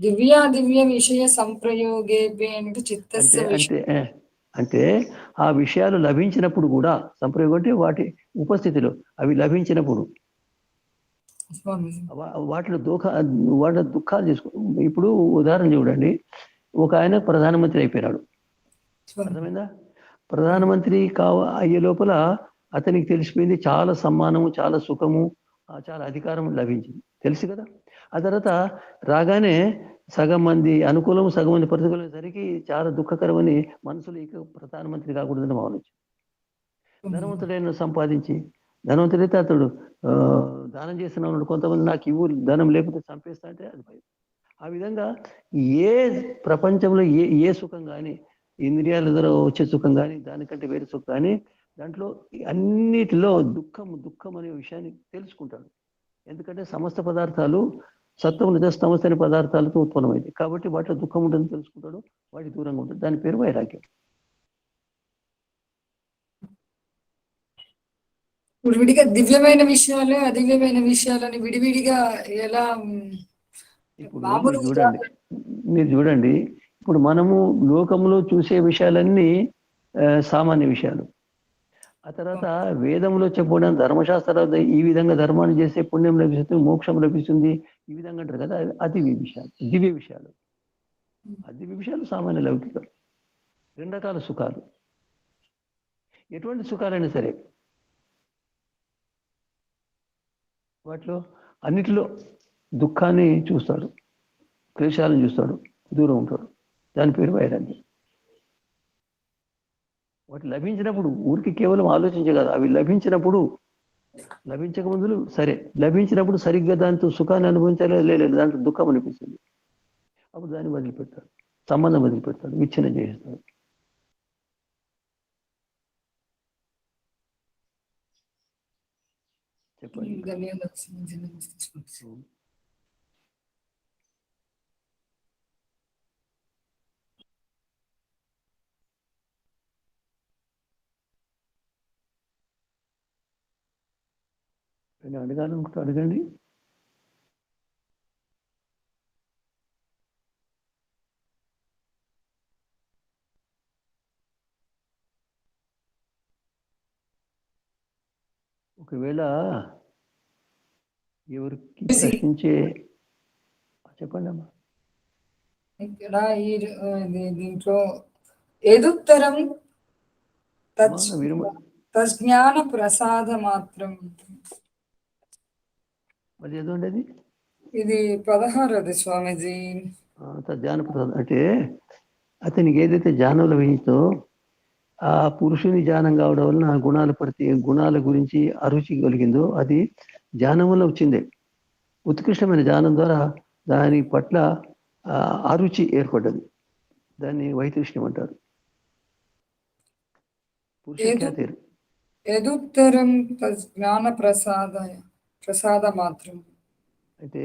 దివ్య విషయ సంప్రయోగే అంటే చిత్తస్య అంటే అంటే ఆ విషయాలు లభించినప్పుడు కూడా, సంప్రయోగం అంటే వాటి ఉపస్థితిలో అవి లభించినప్పుడు వాటిలో దుఃఖాలు చేసుకో. ఇప్పుడు ఉదాహరణ చూడండి, ఒక ఆయన ప్రధానమంత్రి అయిపోయినాడు, అర్థమైందా? ప్రధానమంత్రి అయ్యే లోపల అతనికి తెలిసిపోయింది చాలా సమ్మానము, చాలా సుఖము, చాలా అధికారం లభించింది, తెలుసు కదా. ఆ తర్వాత రాగానే సగం మంది అనుకూలం, సగం మంది ప్రతికూలం సరికి చాలా దుఃఖకరమని మనసులో ఇక ప్రధానమంత్రి కాకూడదని భావించి ధనవంతుడైన సంపాదించి, ధనవంతుడైతే అతడు దానం చేసిన కొంతమంది నాకు ఇవ్వు ధనం లేకపోతే చంపేస్తా అంటే అది భయం. ఆ విధంగా ఏ ప్రపంచంలో ఏ సుఖం కానీ, ఇంద్రియాల ద్వారా వచ్చే సుఖం కానీ, దానికంటే వేరే సుఖం కానీ, దాంట్లో అన్నిటిలో దుఃఖం అనే విషయాన్ని తెలుసుకుంటాడు. ఎందుకంటే సమస్త పదార్థాలు సత్వం రజస్తమస్ అనే పదార్థాలతో ఉత్పన్నమైంది కాబట్టి వాటిలో దుఃఖం ఉంటుందని తెలుసుకుంటాడు, వాటి దూరంగా ఉంటుంది. దాని పేరు వైరాగ్యం. ఇప్పుడు విడిగా దివ్యమైన విషయాలు, అదివ్యమైన విషయాలని విడివిడిగా ఎలా? ఇప్పుడు మీరు చూడండి, ఇప్పుడు మనము లోకంలో చూసే విషయాలన్నీ సామాన్య విషయాలు. ఆ తర్వాత వేదంలో చెప్పడం ధర్మశాస్త్రాలు ఈ విధంగా ధర్మాన్ని చేస్తే పుణ్యం లభిస్తుంది, మోక్షం లభిస్తుంది, ఈ విధంగా అంటారు కదా, అదివ్య విషయాలు. దివ్య విషయాలు, అదివ్య విషయాలు సామాన్య లౌకికం. రెండు రకాల సుఖాలు. ఎటువంటి సుఖాలైనా సరే వాటిలో అన్నిటిలో దుఃఖాన్ని చూస్తాడు, క్లేశాలను చూస్తాడు, దూరం ఉంటాడు. దాని పేరు వైరాగ్యం. వాటి లభించినప్పుడు ఊరికి కేవలం ఆలోచించగలరు. అవి లభించక ముందు సరే, లభించినప్పుడు సరిగ్గా దాంతో సుఖాన్ని అనుభవించాలి, లేదు దాంట్లో దుఃఖం అనిపిస్తుంది, అప్పుడు దాన్ని వదిలిపెడతాడు, సంబంధం వదిలిపెడతాడు, విచ్ఛిన్నం చేస్తాడు. చెప్పండి. అడగాలనుకుంటే అడగండి. ఒకవేళ ఎవరికి ప్రశ్నించే చెప్పండి అమ్మా. ఇక్కడ దీంట్లో ఎదుత్తరం తజ్ఞాన ప్రసాద మాత్రం, మరి ఏదండి అది? ఇది 16ది స్వామీజీ. జ్ఞాన ప్రసాదం అంటే అతనికి ఏదైతే జ్ఞానం లభించిందో ఆ పురుషుని జ్ఞానం కావడం వలన గుణాల గురించి అరుచి కలిగిందో అది జ్ఞానం వల్ల వచ్చిందే. ఉత్కృష్టమైన జ్ఞానం ద్వారా దాని పట్ల అరుచి ఏర్పడ్డది. దాన్ని వైతృష్ణ్యం అంటారు. ఎదుత్తరం జ్ఞాన ప్రసాద మాత్రం అయితే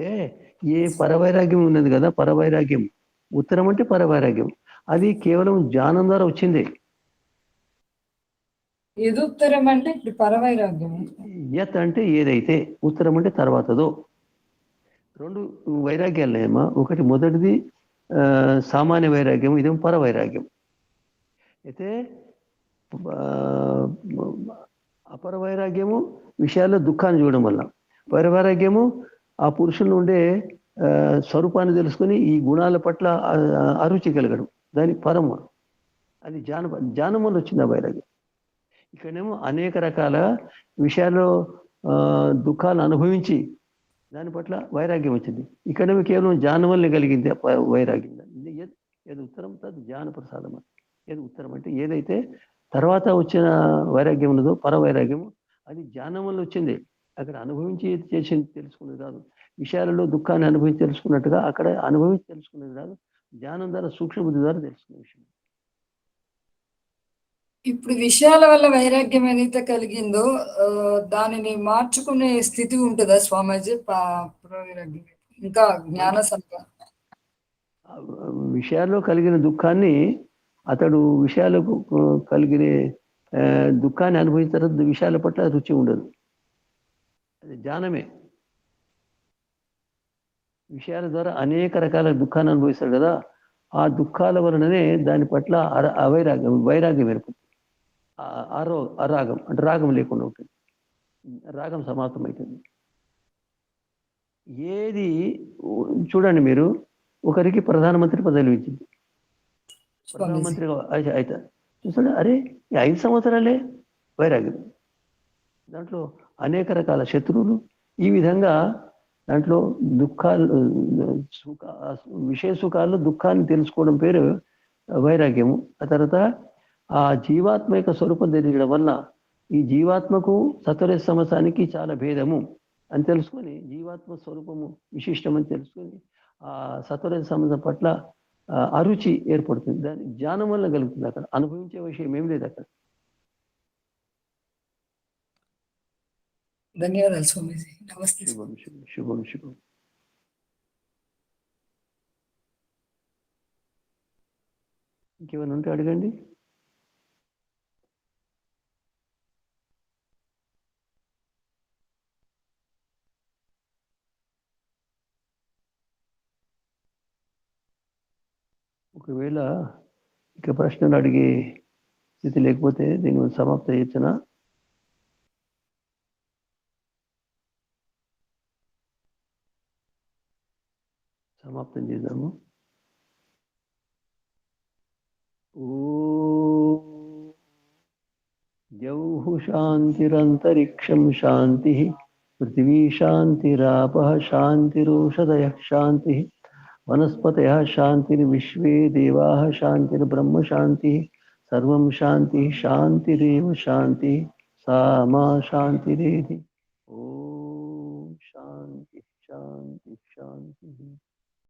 ఏ పరవైరాగ్యం ఉన్నది కదా, పరవైరాగ్యం ఉత్తరం అంటే పరవైరాగ్యం, అది కేవలం జ్ఞానం ద్వారా వచ్చిందే. ఎదుత్తరం అంటే ఇప్పుడు పరవైరాగ్యం. యత్ అంటే ఏదైతే, ఉత్తరం అంటే తర్వాతదో. రెండు వైరాగ్యాలనేమా, ఒకటి మొదటిది సామాన్య వైరాగ్యం, ఇదేమో పరవైరాగ్యం. అయితే అపర వైరాగ్యము విషయాల్లో దుఃఖాన్ని చూడడం వల్ల, పరవైరాగ్యము ఆ పురుషుల్లో ఉండే స్వరూపాన్ని తెలుసుకొని ఈ గుణాల పట్ల అరుచి కలగడం, దాని పరమ. అది జ్ఞానం వల్ల వచ్చింది ఆ వైరాగ్యం. ఇక్కడేమో అనేక రకాల విషయాల్లో దుఃఖాలు అనుభవించి దాని పట్ల వైరాగ్యం వచ్చింది. ఇక్కడేమో కేవలం జ్ఞానం వల్లే కలిగింది వైరాగ్యం. ఏది ఉత్తరం తది జ్ఞాన ప్రసాదం. ఏది ఉత్తరం అంటే ఏదైతే తర్వాత వచ్చిన వైరాగ్యం ఉన్నదో పరవైరాగ్యం, అది జ్ఞానం వల్ల వచ్చింది. అక్కడ అనుభవించి చేసి తెలుసుకున్నది కాదు. విషయాలలో దుఃఖాన్ని అనుభవించి తెలుసుకున్నట్టుగా అక్కడ అనుభవించి తెలుసుకున్నది కాదు, జ్ఞానం ద్వారా సూక్ష్మ బుద్ధి ద్వారా తెలుసుకునే విషయం. ఇప్పుడు విషయాల వల్ల వైరాగ్యం ఏదైతే కలిగిందో దానిని మార్చుకునే స్థితి ఉంటుందా స్వామీజీ? వైరాగ్యం ఇంకా జ్ఞాన విషయాల్లో కలిగిన దుఃఖాన్ని అతడు విషయాలకు కలిగిన దుఃఖాన్ని అనుభవించిన తర్వాత విషయాల పట్ల రుచి ఉండదు. అది జ్ఞానమే. విషయాల ద్వారా అనేక రకాల దుఃఖాన్ని అనుభవిస్తాడు కదా, ఆ దుఃఖాల వలననే దాని పట్ల వైరాగ్యం ఏర్పడుతుంది. అరాగం అంటే రాగం లేకుండా ఉంటుంది, రాగం సమాప్తమవుతుంది. ఏది చూడండి మీరు, ఒకరికి ప్రధానమంత్రి పదవి ఇచ్చింది, ప్రధానమంత్రిగా అయితే చూసాడు, అరే 5 సంవత్సరాలే వైరాగ్యం. దాంట్లో అనేక రకాల శత్రువులు. ఈ విధంగా దాంట్లో దుఃఖాలు, విషయ సుఖాల్లో దుఃఖాన్ని తెలుసుకోవడం పేరు వైరాగ్యము. ఆ తర్వాత ఆ జీవాత్మ యొక్క స్వరూపం తెలియడం వల్ల ఈ జీవాత్మకు సత్వర సమాసానికి చాలా భేదము అని తెలుసుకొని, జీవాత్మ స్వరూపము విశిష్టమని తెలుసుకొని ఆ సత్వర సమాసం పట్ల అరుచి ఏర్పడుతుంది. దాని జ్ఞానం వల్ల కలుగుతుంది. అక్కడ అనుభవించే విషయం ఏం లేదు అక్కడ. ధన్యవాదాలు స్వామీజీ. నమస్తే. శుభం శుభం శుభం శుభం. ఇంకేమైనా ఉంటే అడగండి. ఒకవేళ ఇక ప్రశ్నలు అడిగే స్థితి లేకపోతే దీన్ని సమాప్త చేయొచ్చునా? సమాప్తం చేద్దాము. ద్యౌః శాంతిరంతరిక్షం శాంతి, పృథివీ శాంతిరాపః శాంతిరోషధయః శాంతి, వనస్పతయః శాంతిర్ విశ్వే దేవాః శాంతిర్బ్రహ్మ శాంతి, సర్వం శాంతి శాంతిరేవ శాంతి, సా మా శాంతిరేధి. ఓం.